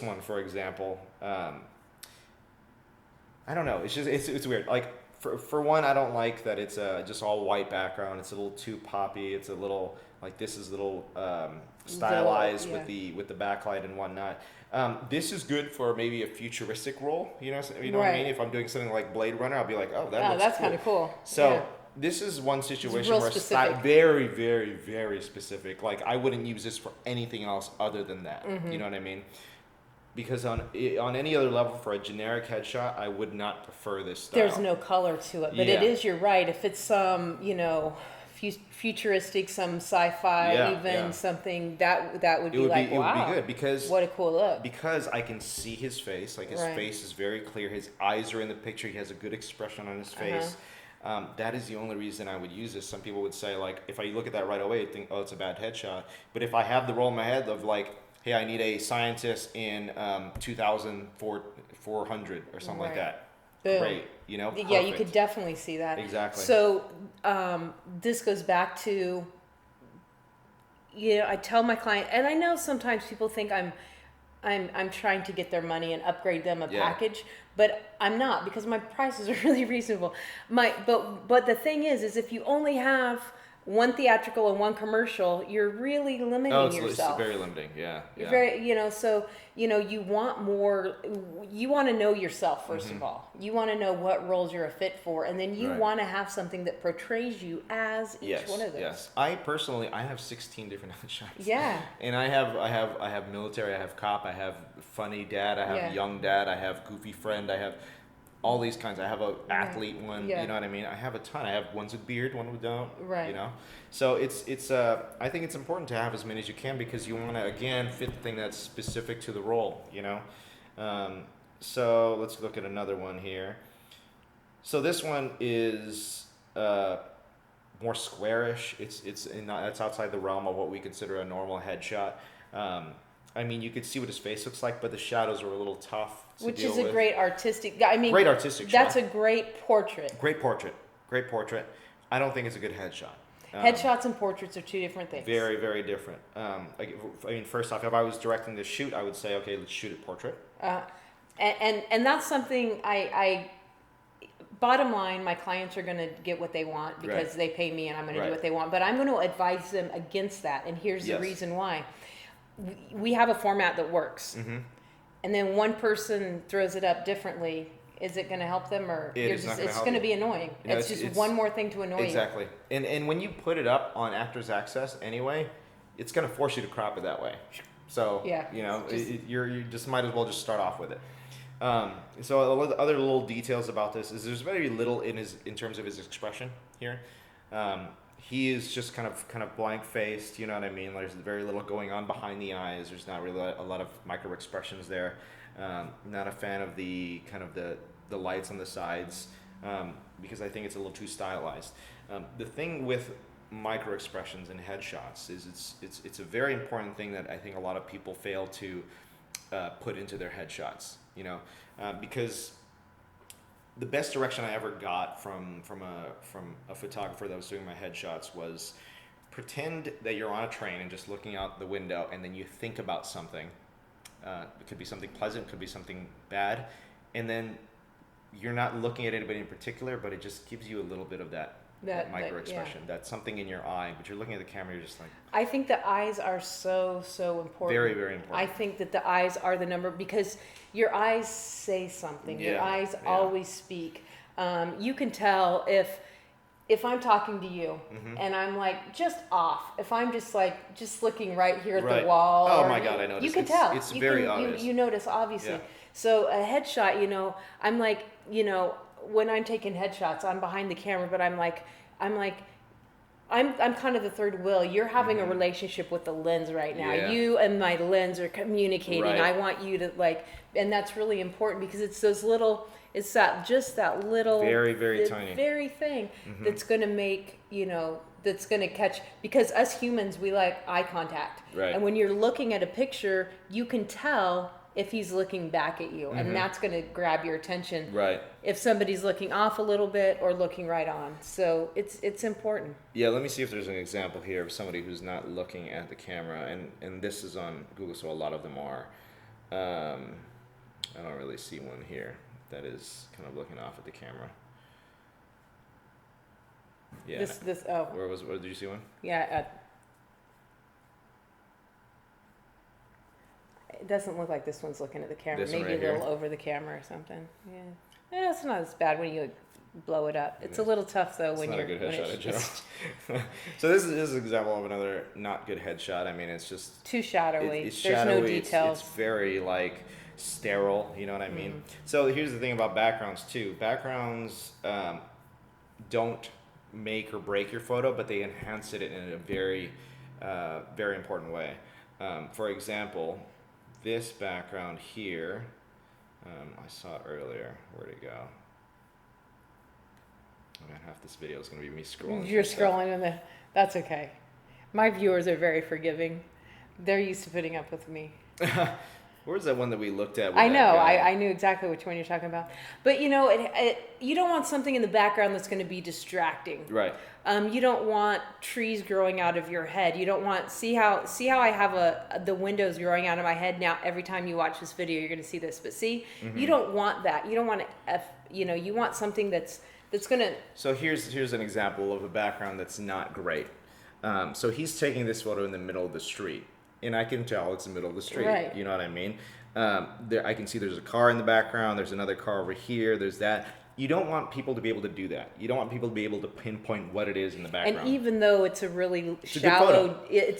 one, for example, I don't know. It's weird. Like for one, I don't like that it's just all white background. It's a little too poppy. It's a little this is a little stylized with the backlight and whatnot. This is good for maybe a futuristic role. You know what I mean? If I'm doing something like Blade Runner, I'll be like, oh, that's cool. Kind of cool. So this is one situation where it's very, very, very specific. Like I wouldn't use this for anything else other than that. You know what I mean? because on any other level for a generic headshot, I would not prefer this style. There's no color to it, but it Yeah. is, you're right. If it's some, futuristic, some sci-fi, Yeah, even yeah. something that would It be would like, be it wow, would be good because what a cool look. I can see his face. Like his Right. face is very clear. His eyes are in the picture. He has a good expression on his face. That is the only reason I would use this. Some people would say like, if I look at that right away, I think, oh, it's a bad headshot. But if I have the role in my head of like, hey, I need a scientist in 2400 or something like Right. that. Boom. Great, Yeah, you perfect. could definitely see that. Exactly. So this goes back to, I tell my client, and I know sometimes people think I'm trying to get their money and upgrade them a Yeah. package, but I'm not, because my prices are really reasonable. But the thing is if you only have one theatrical and one commercial, you're really limiting Oh, it's yourself. very limiting. Yeah. You're very, so, you want more, you want to know yourself, first of all. You want to know what roles you're a fit for, and then you Right. want to have something that portrays you as each one of those. Yes. I personally, I have 16 different headshots. Yeah. And I have military, I have cop, I have funny dad, I have Yeah. young dad, I have goofy friend, I have all these kinds. I have a athlete one, Yeah. you know what I mean? I have a ton. I have ones with beard, one with don't, Right. So it's I think it's important to have as many as you can because you want to again fit the thing that's specific to the role, So let's look at another one here. So this one is more squarish. That's outside the realm of what we consider a normal headshot. I mean, you could see what his face looks like, but the shadows are a little tough to Which deal is a with. great artistic, I mean, Great artistic that's shot. a great portrait. Great portrait. I don't think it's a good headshot. Headshots and portraits are two different things. Very, very different. First off, if I was directing this shoot, I would say, okay, let's shoot a portrait. And that's something I bottom line, my clients are going to get what they want because Right. they pay me and I'm going to Right. do what they want. But I'm going to advise them against that. And here's the Yes. reason why. We have a format that works. Mm-hmm. And then one person throws it up differently. Is it going to help them, or It's not gonna it's help going to you. be annoying? You know, it's just it's- one more thing to annoy Exactly. And when you put it up on Actors Access anyway, it's going to force you to crop it that way. So, Yeah, you just might as well just start off with it. So other little details about this is there's very little in terms of his expression here. He is just kind of blank faced, you know what I mean? There's very little going on behind the eyes. There's not really a lot of micro expressions there. Not a fan of the the lights on the sides because I think it's a little too stylized. The thing with micro expressions and headshots is it's a very important thing that I think a lot of people fail to put into their headshots. Because the best direction I ever got from a photographer that was doing my headshots was pretend that you're on a train and just looking out the window, and then you think about something. It could be something pleasant, it could be something bad, and then you're not looking at anybody in particular, but it just gives you a little bit of that micro expression. That's something in your eye, but you're looking at the camera, you're just like. I think the eyes are so important. Very, very important. I think that the eyes are the number, because your eyes say something. Your Yeah, eyes yeah. always speak. You can tell if I'm talking to you and I'm like just off. If I'm just looking right here at Right. the wall. Oh or my God, I noticed. You can tell. It's You very can, obvious. You notice, obviously. Yeah. So a headshot, I'm like, when I'm taking headshots, I'm behind the camera, but I'm kind of the third wheel. You're having a relationship with the lens right now. Yeah. You and my lens are communicating. Right. I want you to and that's really important because it's those little, it's that little, Very, very the tiny. very thing that's going to make, that's going to catch, because us humans, we like eye contact. Right. And when you're looking at a picture, you can tell if he's looking back at you, and that's going to grab your attention. Right. If somebody's looking off a little bit or looking right on. So it's important. Yeah, let me see if there's an example here of somebody who's not looking at the camera, and this is on Google, so a lot of them are. I don't really see one here that is kind of looking off at the camera. Yeah. Where did you see one? Yeah. It doesn't look like this one's looking at the camera. This one Maybe right a little here? over the camera or something. Yeah. It's not as bad when you blow it up. It's a little tough though It's when not you're. a good when headshot it's in general. just So this is an example of another not good headshot. I mean, it's just too shadowy. it's There's shadowy. no details. It's very sterile. You know what I mean? So here's the thing about backgrounds too. Backgrounds don't make or break your photo, but they enhance it in a very, very important way. For example, this background here, I saw it earlier. Where'd it go? Oh man, half this video is going to be me scrolling. You're scrolling in the. That's okay. My viewers are very forgiving. They're used to putting up with me. Where's that one that we looked at? With I know. that guy? I knew exactly which one you're talking about. But you know, you don't want something in the background that's going to be distracting. Right. You don't want trees growing out of your head. You don't want see how I have the windows growing out of my head now. Every time you watch this video, you're going to see this. But see, you don't want that. You don't want you want something that's going to. So here's an example of a background that's not great. So he's taking this photo in the middle of the street, and I can tell it's the middle of the street. Right. You know what I mean? There, I can see there's a car in the background. There's another car over here. There's that. You don't want people to be able to do that. You don't want people to be able to pinpoint what it is in the background. And even though it's a really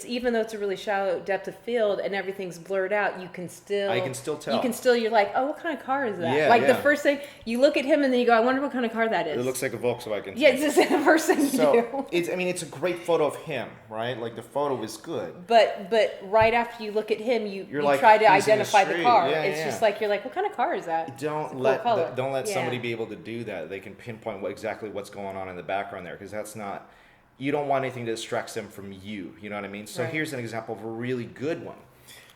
even though it's a really shallow depth of field and everything's blurred out, I can still tell. You're like, oh, what kind of car is that? Yeah, the first thing you look at him and then you go, I wonder what kind of car that is. It looks like a Volkswagen. Yeah, it's the first thing you do. It's a great photo of him, right? Like the photo is good. But right after you look at him, you like, try to he's in the identify the street. got. Yeah, it's just like you're like, what kind of car is that? Don't let somebody be able to do that. They can pinpoint exactly what's going on in the background there, because that's not. You don't want anything that distracts them from you. You know what I mean? So here's an example of a really good one.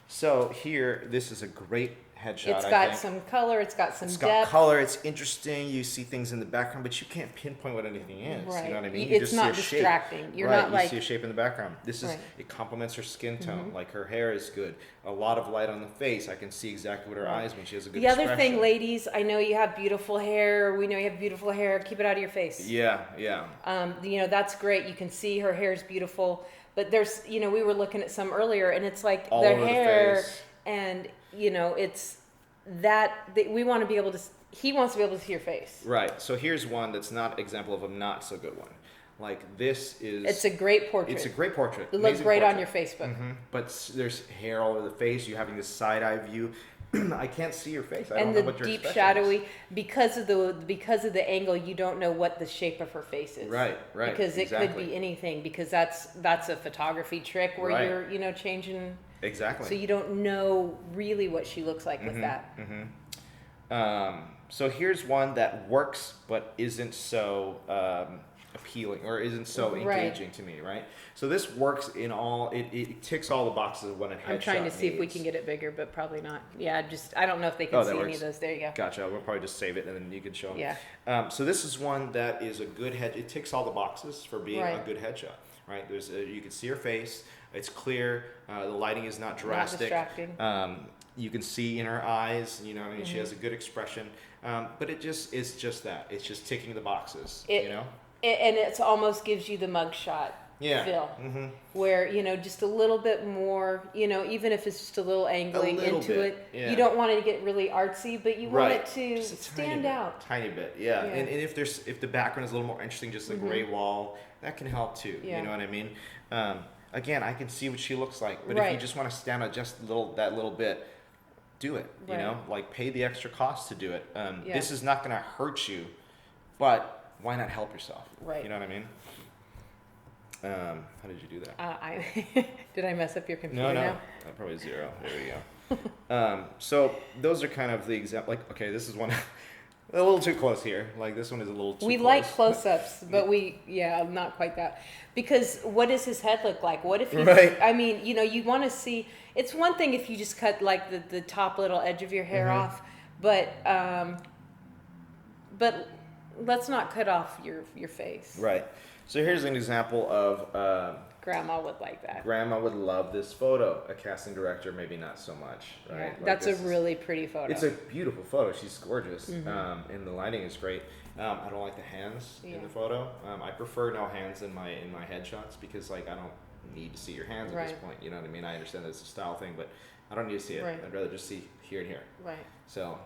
So here, this is a great headshot. It's got some color. It's got some depth. It's got color. It's interesting. You see things in the background, but you can't pinpoint what anything is. Right. You know what I mean? It's just not distracting. You're not like. You see a shape in the background. This is it complements her skin tone. Like her hair is good. A lot of light on the face. I can see exactly what her eyes when she has a good. The other thing, ladies, I know you have beautiful hair. We know you have beautiful hair. Keep it out of your face. Yeah. That's great. You can see her hair is beautiful. But there's, we were looking at some earlier, and it's like all their over hair, the face. And it's that we want to be able to. He wants to be able to see your face. Right. So here's one that's not example of a not so good one. Like this is. It's a great portrait. It's a great portrait. It looks great on your Facebook. But there's hair all over the face. You're having this side eye view. I can't see your face. I don't know what your deep shadowy is. because of the angle, you don't know what the shape of her face is. Right. Because it could be anything. Because that's a photography trick where you're changing. Exactly. So you don't know really what she looks like with that. So here's one that works but isn't so appealing or isn't so engaging to me, right? So this works in all, it ticks all the boxes of what a headshot I'm trying to see if we can get it bigger, but probably not. Yeah, I don't know if they can see any of those. There you go. Gotcha. We'll probably just save it and then you can show them. Yeah. So this is one that is a good head. It ticks all the boxes for being a good headshot, right? There's you can see her face. It's clear. The lighting is not drastic. Not distracting. You can see in her eyes, she has a good expression. But it's just that. It's just ticking the boxes, And it almost gives you the mugshot feel. Where, just a little bit more, even if it's just a little angling into it. Yeah. You don't want it to get really artsy, but you want it to stand out. Tiny bit, yeah. And if the background is a little more interesting, just a gray wall, that can help too. Yeah. You know what I mean? Again, I can see what she looks like, but if you just want to stand out just that little bit, do it. Like pay the extra cost to do it. This is not going to hurt you, but why not help yourself? Right. You know what I mean? How did you do that? Did I mess up your computer No. now? Probably 0. There we go. So those are kind of the example. Like, okay, this is one a little too close here. Like this one is a little too close. We like close-ups, but not quite that. Because what does his head look like? What if he's, I mean, you want to see, it's one thing if you just cut like the top little edge of your hair off, but let's not cut off your face. Right. So here's an example of Grandma would like that. Grandma would love this photo. A casting director, maybe not so much. Right? Yeah, like that's a really pretty photo. It's a beautiful photo. She's gorgeous, and the lighting is great. I don't like the hands in the photo. I prefer no hands in my headshots because I don't need to see your hands at this point. You know what I mean? I understand that it's a style thing, but I don't need to see it. I'd rather just see here and here. Right. So,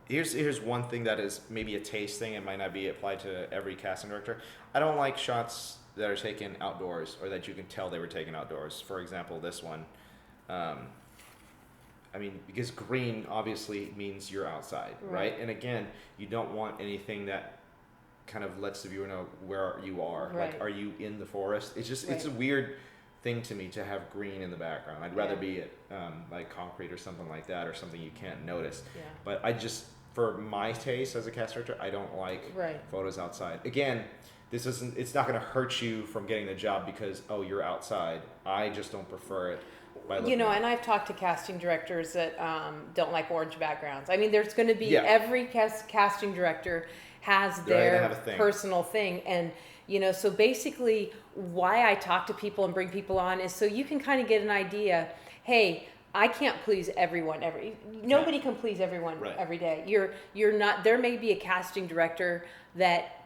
here's one thing that is maybe a taste thing. It might not be applied to every casting director. I don't like shots that are taken outdoors or that you can tell they were taken outdoors. For example, this one. I mean, because green obviously means you're outside, right? And again, you don't want anything that kind of lets the viewer know where you are. Right. Like, are you in the forest? It's just, it's a Right. weird thing to me to have green in the background. I'd rather Yeah. be it like concrete or something like that, or something you can't notice. Yeah. But I just, for my taste as a cast director, I don't like Right. photos outside. Again, this isn't, it's not going to hurt you from getting the job because, oh, you're outside. I just don't prefer it by looking You know, at it. and I've talked to casting directors that don't like orange backgrounds. I mean, there's going to be, Yeah. every casting director has They're gonna their have a thing. personal thing. And, you know, so basically why I talk to people and bring people on is so you can kind of get an idea, hey, I can't please everyone nobody can please everyone Right. every day. You're not, there may be a casting director that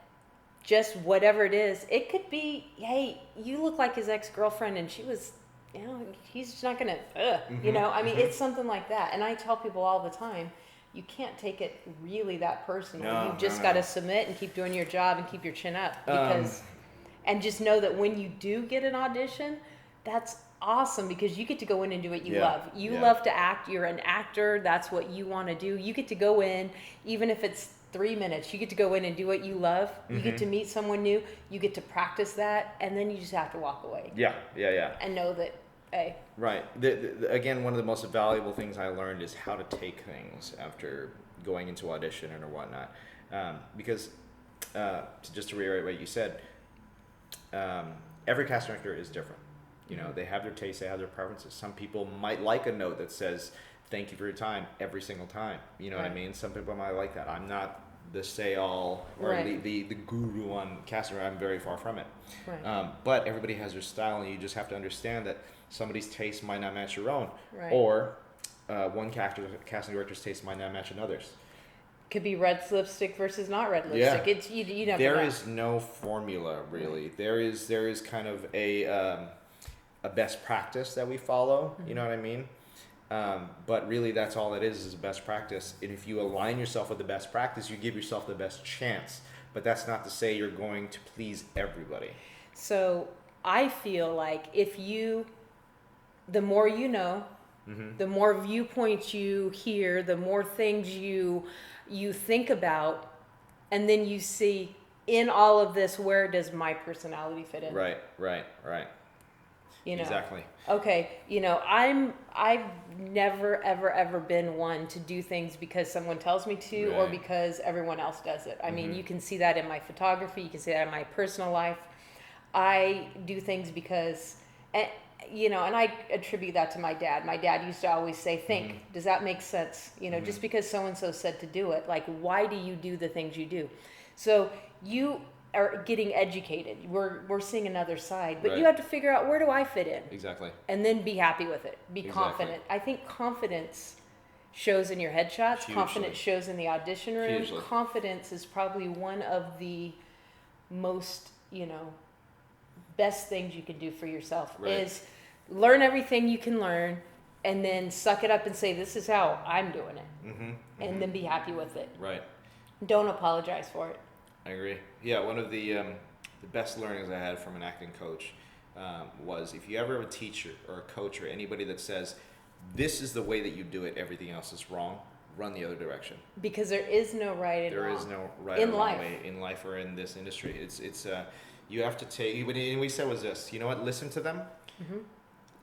just whatever it is, it could be, hey, you look like his ex-girlfriend and she was, you know, he's just not gonna, you know, I mean, it's something like that. And I tell people all the time, you can't take it really that personal. No, You've just no, got to no. submit and keep doing your job and keep your chin up because, and just know that when you do get an audition, that's awesome because you get to go in and do what you Yeah, love. You yeah. love to act. You're an actor. That's what you want to do. You get to go in, even if it's 3 minutes, you get to go in and do what you love. You get to meet someone new. You get to practice that. And then you just have to walk away Yeah, yeah, yeah. and know that, hey, Right. Again, one of the most valuable things I learned is how to take things after going into audition or whatnot. Because, just to reiterate what you said, every casting director is different. You know, they have their tastes, they have their preferences. Some people might like a note that says, "Thank you for your time," every single time. You know what I Right. mean? Some people might like that. I'm not the say-all or Right. the guru on casting. I'm very far from it. right. But everybody has their style, and you just have to understand that somebody's taste might not match your own, Right. or one casting director's taste might not match another's. Could be red lipstick versus not red Yeah. lipstick. It's you never There know. is no formula really. There is kind of a best practice that we follow. You know what I mean? But really, that's all it is a best practice. And if you align yourself with the best practice, you give yourself the best chance. But that's not to say you're going to please everybody. So I feel like if you, the more you know, the more viewpoints you hear, the more things you think about, and then you see in all of this, where does my personality fit in? Right, right, right. You know, Exactly. okay, you know, I've never ever been one to do things because someone tells me to or Right. because everyone else does it. I mean, you can see that in my photography, you can see that in my personal life. I do things because, you know, and I attribute that to my dad. My dad used to always say, think, does that make sense? You know, just because so-and-so said to do it, like, why do you do the things you do? So you are getting educated. We're seeing another side, but you Right. have to figure out, where do I fit in? Exactly. And then be happy with it. Be Exactly. confident. I think confidence shows in your headshots. Hugely. Confidence shows in the audition room. Hugely. Confidence is probably one of the most, you know, best things you can do for yourself Right. is learn everything you can learn and then suck it up and say, this is how I'm doing it. And then be happy with it. Right. Don't apologize for it. I agree. Yeah, one of the best learnings I had from an acting coach was if you ever have a teacher or a coach or anybody that says, this is the way that you do it, everything else is wrong, run the other direction. Because there is no right and There wrong. is no right In or wrong life. way in life or in this industry. It's you have to take. What we said was this. You know what? Listen to them.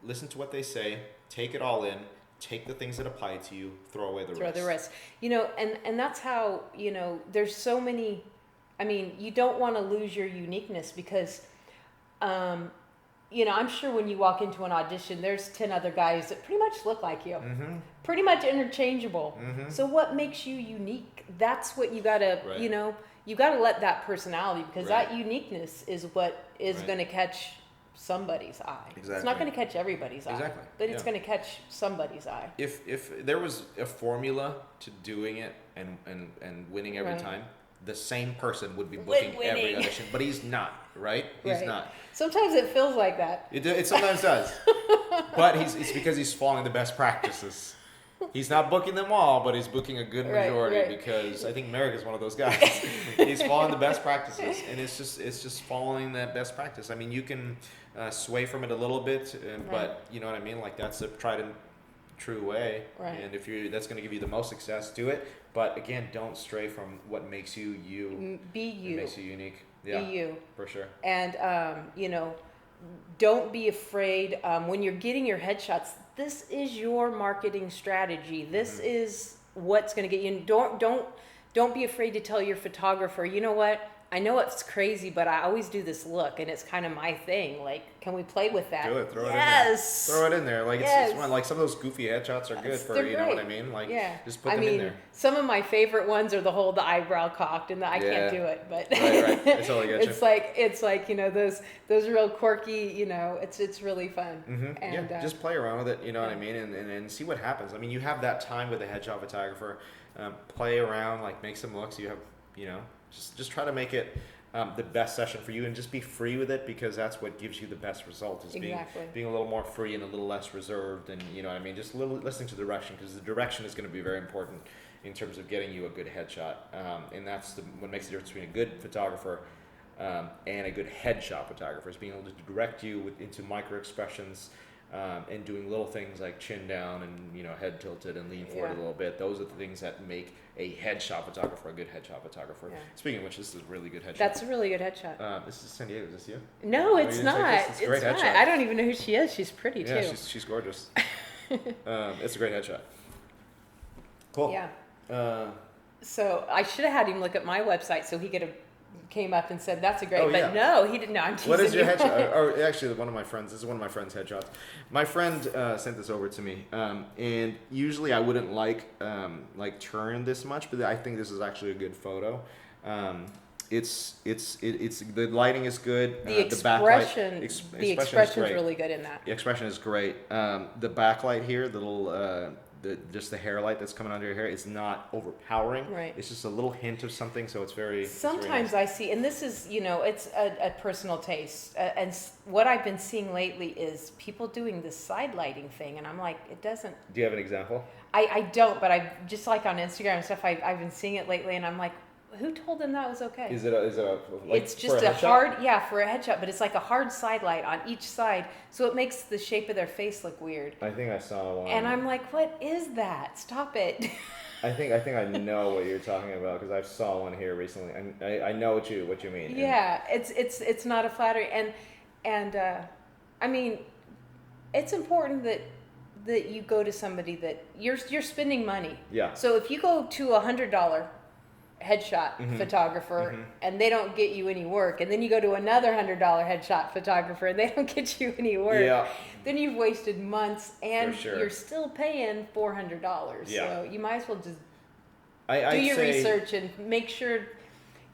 Listen to what they say. Take it all in. Take the things that apply to you. Throw away the Throw rest. the rest. You know, and that's how, you know, there's so many, I mean, you don't want to lose your uniqueness because, you know, I'm sure when you walk into an audition, there's 10 other guys that pretty much look like you. Pretty much interchangeable. So what makes you unique? That's what you gotta, Right. you know, you gotta let that personality, because Right. that uniqueness is what is Right. gonna catch somebody's eye. It's not Exactly. gonna catch everybody's eye. Exactly, But it's yeah. gonna catch somebody's eye. If there was a formula to doing it and winning every Right. time, the same person would be booking every Winning. audition, but he's not, right? He's Right. not. Sometimes it feels like that. It sometimes does, but it's because he's following the best practices. He's not booking them all, but he's booking a good Right, majority right. because I think Merrick is one of those guys. He's following the best practices, and it's just following that best practice. I mean, you can sway from it a little bit, but you know what I mean. Like that's a tried true way. Right. And if that's going to give you the most success, do it. But again, don't stray from what makes you you. Be you. It makes you unique. Yeah, Be you. For sure. And, don't be afraid when you're getting your headshots. This is your marketing strategy. This is what's going to get you. And don't be afraid to tell your photographer, you know what? I know it's crazy, but I always do this look, and it's kind of my thing. Like, can we play with that? Do it. Throw it in there. Yes. Throw it in there. Like Yes. it's fun. Like some of those goofy headshots are good for They're you know what I great. mean. Like just put I them mean, in there. some of my favorite ones are the eyebrow cocked, and I Yeah. can't do it, but Right. I totally get you. it's like those real quirky. It's really fun. And Yeah, just play around with it, you know what I mean, and see what happens. I mean, you have that time with a headshot photographer. Play around, like make some looks. You have, just try to make it the best session for you, and just be free with it, because that's what gives you the best result. Is being a little more free and a little less reserved, and you know what I mean. Just a little listening to the direction, because the direction is going to be very important in terms of getting you a good headshot, and that's what makes the difference between a good photographer and a good headshot photographer, is being able to direct you into micro expressions. And doing little things like chin down and head tilted and lean forward a little bit. Those are the things that make a headshot photographer a good headshot photographer. Yeah. Speaking of which, this is a really good headshot. That's a really good headshot. This is San Diego. Is this you? No, Oh, it's you didn't take not. this? It's a great It's not. headshot. I don't even know who she is. She's pretty Yeah, too. she's gorgeous. It's a great headshot. Cool. Yeah. So I should have had him look at my website so he could have came up and said that's a great. But no, he didn't. No, I'm teasing What is your you. headshot? Or actually, one of my friends. This is one of my friend's headshots. My friend sent this over to me, and usually I wouldn't like turn this much, but I think this is actually a good photo. It's the lighting is good. The expression, the expression is really good in that. The expression is great. The backlight here, the little just the hair light that's coming under your hair, it's not overpowering. Right. It's just a little hint of something, so it's very. Sometimes it's very I see, and this is it's a personal taste, and what I've been seeing lately is people doing this side lighting thing, and I'm like, it doesn't. Do you have an example? I don't, but I just like on Instagram and stuff. I've been seeing it lately, and I'm like, who told them that was okay? Is it a like it's just for a headshot? for a headshot, but it's like a hard side light on each side, so it makes the shape of their face look weird. I think I saw one. And I'm like, what is that? Stop it. I think I know what you're talking about, because I saw one here recently, and I know what you mean. Yeah, it's not a flattery, and I mean, it's important that you go to somebody that you're spending money. Yeah. So if you go to $100 headshot photographer and they don't get you any work, and then you go to another $100 headshot photographer and they don't get you any work, then you've wasted months, and you're still paying $400. So you might as well just do your research and make sure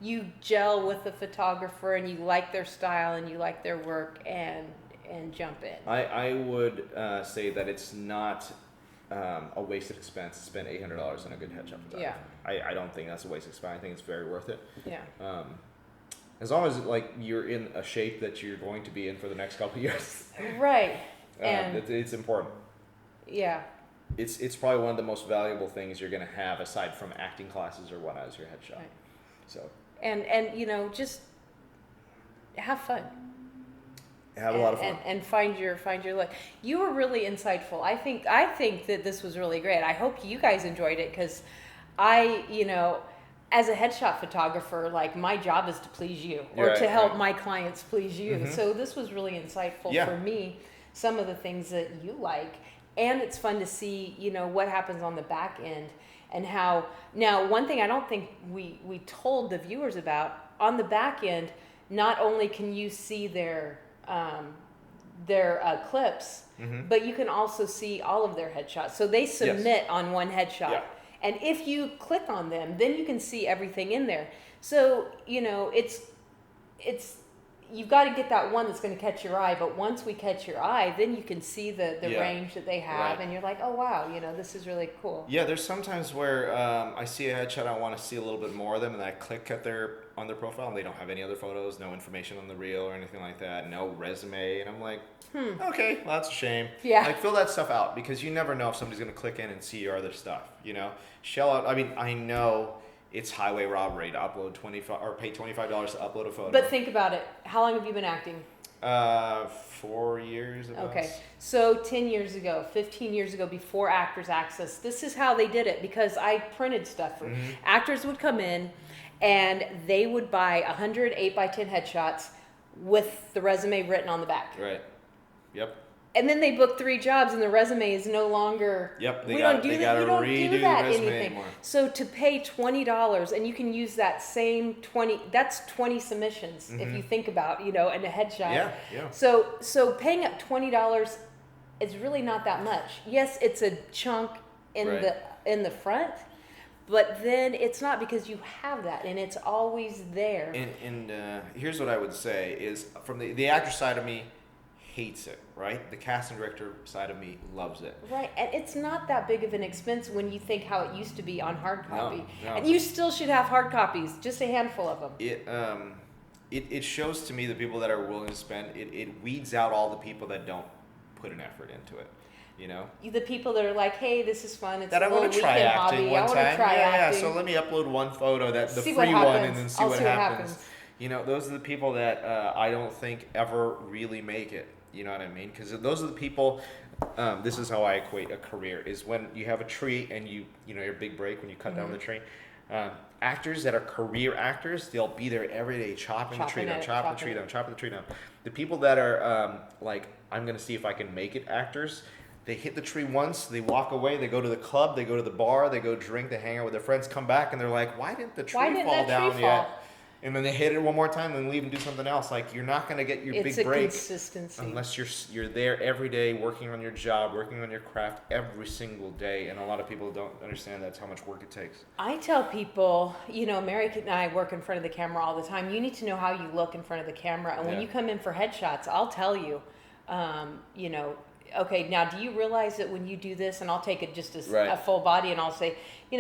you gel with the photographer and you like their style and you like their work, and jump in. I would say that it's not a wasted expense to spend $800 on a good headshot photographer. Yeah. I don't think that's a wasted expense. I think it's very worth it. Yeah. As long as you're in a shape that you're going to be in for the next couple of years. Right. And it's important. Yeah. It's probably one of the most valuable things you're going to have, aside from acting classes or whatnot, as your headshot. Right. So. And just have fun. Have a lot of fun. And find your look. You were really insightful. I think that this was really great. I hope you guys enjoyed it, because as a headshot photographer, like, my job is to please you, or to help my clients please you. So this was really insightful for me, some of the things that you like, and it's fun to see, what happens on the back end, and how. Now, one thing I don't think we told the viewers about, on the back end, not only can you see their clips, but you can also see all of their headshots. So they submit on one headshot. Yeah. And if you click on them, then you can see everything in there. So, it's you've got to get that one that's going to catch your eye. But once we catch your eye, then you can see the range that they have. And you're like, oh, wow, this is really cool. Yeah, there's sometimes where I see a headshot, I want to see a little bit more of them, and I click on their profile, and they don't have any other photos, no information on the reel or anything like that, no resume, and I'm like, okay, well, that's a shame. Yeah. Like, fill that stuff out, because you never know if somebody's going to click in and see your other stuff, Shell out, I know it's highway robbery to upload pay $25 to upload a photo. But think about it. How long have you been acting? 4 years about. Okay, so 10 years ago, 15 years ago, before Actors Access, this is how they did it, because I printed stuff for actors would come in and they would buy 100 8x10 headshots with the resume written on the back. Right. Yep. And then they book 3 jobs and the resume is no longer. Yep. We don't do that resume anything. anymore. So to pay $20, and you can use that same 20. That's 20 submissions if you think about, and a headshot. Yeah. Yeah. So paying up $20 is really not that much. Yes, it's a chunk in the front, but then it's not, because you have that and it's always there. And here's what I would say is, from the actor side of me, hates it, right? The casting director side of me loves it. Right, and it's not that big of an expense when you think how it used to be on hard copy. No. And you still should have hard copies, just a handful of them. It shows to me the people that are willing to spend. It weeds out all the people that don't put an effort into it. The people that are like, hey, this is fun. It's that a I little want to try weekend acting hobby. one I want time. to try acting. So let me upload one photo, the See free what one, happens. and then see I'll what see what happens. happens. Those are the people that I don't think ever really make it. You know what I mean? Because those are the people. This is how I equate a career: is when you have a tree and your big break when you cut down the tree. Actors that are career actors, they'll be there every day chopping the tree down. The people that are like, I'm gonna see if I can make it actors. They hit the tree once, they walk away, they go to the club, they go to the bar, they go drink, they hang out with their friends, come back, and they're like, why didn't the tree fall down yet? And then they hit it one more time and leave and do something else. Like, you're not going to get your big break consistency unless you're there every day working on your job, working on your craft every single day. And a lot of people don't understand that's how much work it takes. I tell people, Mary and I work in front of the camera all the time. You need to know how you look in front of the camera. And when you come in for headshots, I'll tell you, okay, now do you realize that when you do this, and I'll take it just as a full body, and I'll say,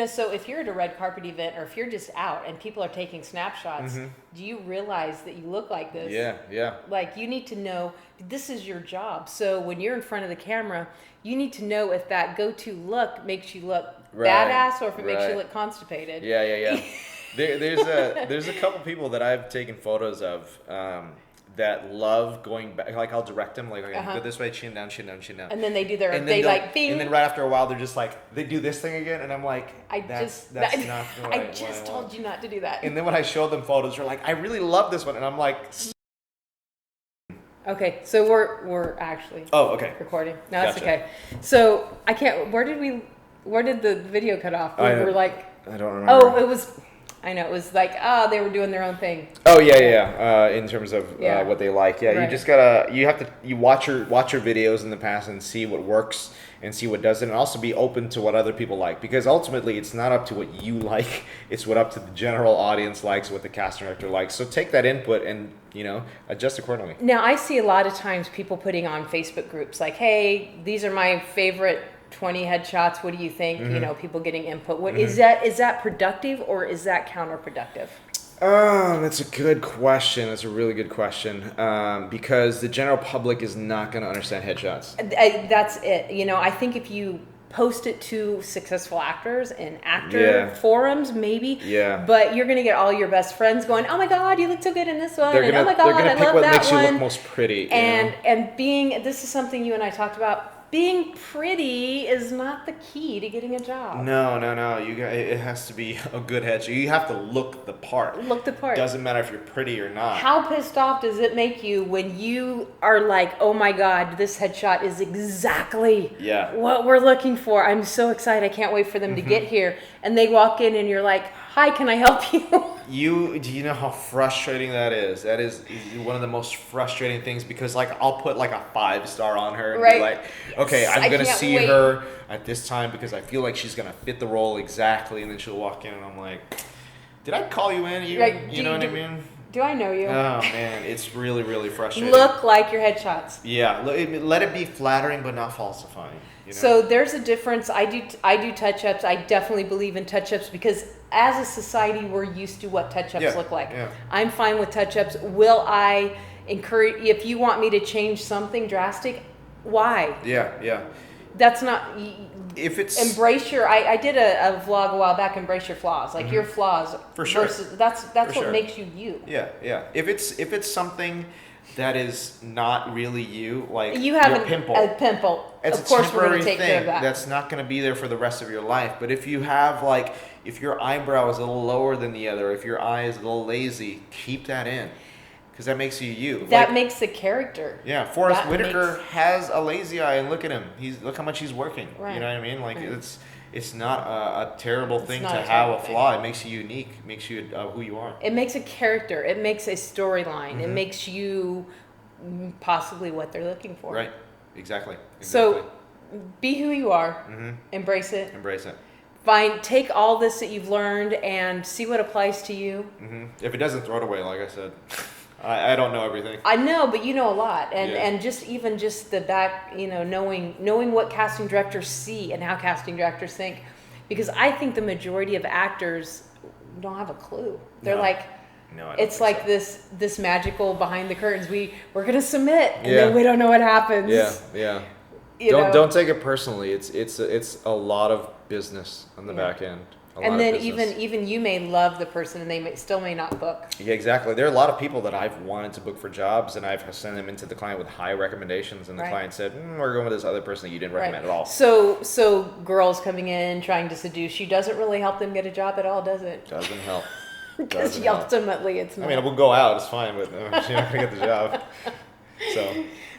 so if you're at a red carpet event, or if you're just out and people are taking snapshots, do you realize that you look like this? Yeah. Like, you need to know this is your job. So when you're in front of the camera, you need to know if that go-to look makes you look badass, or if it makes you look constipated. Yeah. There's a couple people that I've taken photos of. That love going back, like I'll direct them, like, okay, go this way, chin down. And then they do their, bing. And then right after a while, they're just like, they do this thing again, and I'm like, that's not what I just told you not to do that. And then when I show them photos, they're like, I really love this one, and I'm like, okay, so we're actually recording. No, that's okay. So I can't. Where did the video cut off? We were like, I don't remember. Oh, it was. I know, it was like, they were doing their own thing. Oh yeah. In terms of what they like, you just you watch your videos in the past and see what works and see what doesn't, and also be open to what other people like, because ultimately it's not up to what you like, it's what up to the general audience likes, what the casting director likes. So take that input and adjust accordingly. Now I see a lot of times people putting on Facebook groups like, hey, these are my favorite 20 headshots. What do you think? People getting input. What is that productive, or is that counterproductive? That's a good question. That's a really good question. Because the general public is not going to understand headshots. That's it. I think if you post it to successful actors and actor forums, maybe. Yeah. But you're going to get all your best friends going, oh my God, you look so good in this one. Oh my God, I love that one. They're going to pick what makes you look most pretty. And this is something you and I talked about. Being pretty is not the key to getting a job. No. It has to be a good headshot. You have to look the part. Doesn't matter if you're pretty or not. How pissed off does it make you when you are like, oh my God, this headshot is exactly what we're looking for. I'm so excited. I can't wait for them to get here. And they walk in and you're like, hi, can I help you? Do you know how frustrating that is? That is one of the most frustrating things, because I'll put a 5-star on her and be like, okay, I'm going to see her at this time because I feel like she's going to fit the role exactly. And then she'll walk in and I'm like, did I call you in? You know what I mean? Do I know you? Oh man, it's really, really frustrating. Look like your headshots. Yeah, let it be flattering but not falsifying. So there's a difference. I do touch-ups. I definitely believe in touch-ups, because as a society, we're used to what touch-ups look like. Yeah. I'm fine with touch-ups. Will I encourage, if you want me to change something drastic, why? Yeah. That's not, if it's embrace your, I did a vlog a while back, embrace your flaws, like your flaws. For sure. Versus, that's For what makes you you. Yeah. If it's something that is not really you. Like You have your pimple. a pimple. It's of a course, we're temporary going to take thing care of that. that's not going to be there for the rest of your life. But if you have like, if your eyebrow is a little lower than the other, if your eye is a little lazy, keep that in, because that makes you you. That makes the character. Yeah, Forrest Whitaker has a lazy eye, and look at him. Look how much he's working. Right. You know what I mean? Like Right. it's not a terrible thing to not a have terrible a flaw. It makes you unique. Makes you who you are. It makes a character. It makes a storyline. Mm-hmm. It makes you possibly what they're looking for. Right. Exactly. So be who you are. Mm-hmm. Embrace it. Embrace it. Take all this that you've learned and see what applies to you. Mm-hmm. If it doesn't, throw it away. Like I said, I don't know everything. I know, but you know a lot, and Yeah. and just the back, knowing what casting directors see and how casting directors think, because I think the majority of actors don't have a clue. They're No. like, No, I don't it's think like so. this magical behind the curtains. We're gonna submit, and Yeah. then we don't know what happens. Yeah. You know? Don't take it personally. It's a lot of business on the Yeah. back end. And then even you may love the person, and they still may not book. Yeah, exactly. There are a lot of people that I've wanted to book for jobs, and I've sent them into the client with high recommendations, and the Right. client said, "We're going with this other person that you didn't recommend at all." So girls coming in trying to seduce you doesn't really help them get a job at all, does it? Doesn't help. Because Doesn't help. ultimately it's not. I mean, we'll go out. It's fine, but you're not gonna get the job.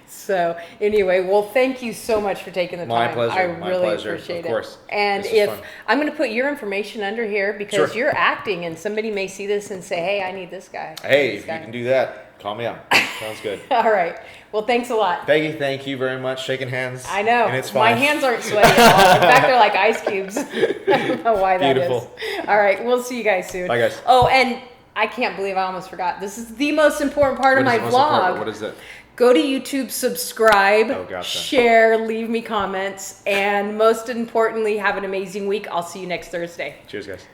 So anyway, well, thank you so much for taking the My time. pleasure. I My really pleasure. appreciate Of course. it. And This is if fun. I'm going to put your information under here because Sure. you're acting, and somebody may see this and say, "Hey, I need this guy." Hey, This if guy. you can do that, call me up. Sounds good. All right. Well, thanks a lot. Peggy, thank you very much. Shaking hands. I know. And it's My fine. hands aren't sweaty at all. In fact, they're like ice cubes. I don't know why that is. Beautiful. All right. We'll see you guys soon. Bye, guys. Oh, and I can't believe I almost forgot. This is the most important part of my vlog. What is it? Go to YouTube, subscribe, Oh, gotcha. share, leave me comments, and most importantly, have an amazing week. I'll see you next Thursday. Cheers, guys.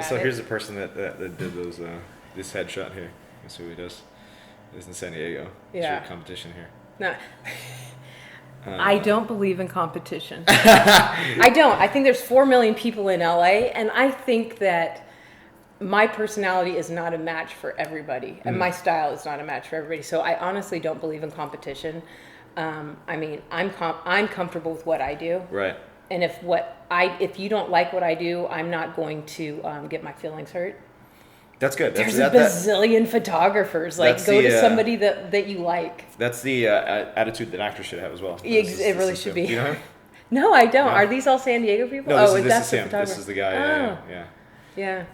So here's the person that did those this headshot here. That's who he does. It's in San Diego. It's Yeah. your competition here. No. I don't believe in competition. I don't. I think there's 4 million people in LA, and I think that my personality is not a match for everybody, and my style is not a match for everybody. So I honestly don't believe in competition. I mean, I'm comfortable with what I do, Right. and if you don't like what I do, I'm not going to get my feelings hurt. That's good. There's a bazillion photographers. Like, that's go the, to somebody that you like. That's the attitude that actors should have as well. It really should be. You know him? No, I don't. No. Are these all San Diego people? No, this oh, is that's him. the photographer. This is the guy. Oh. Yeah. Yeah.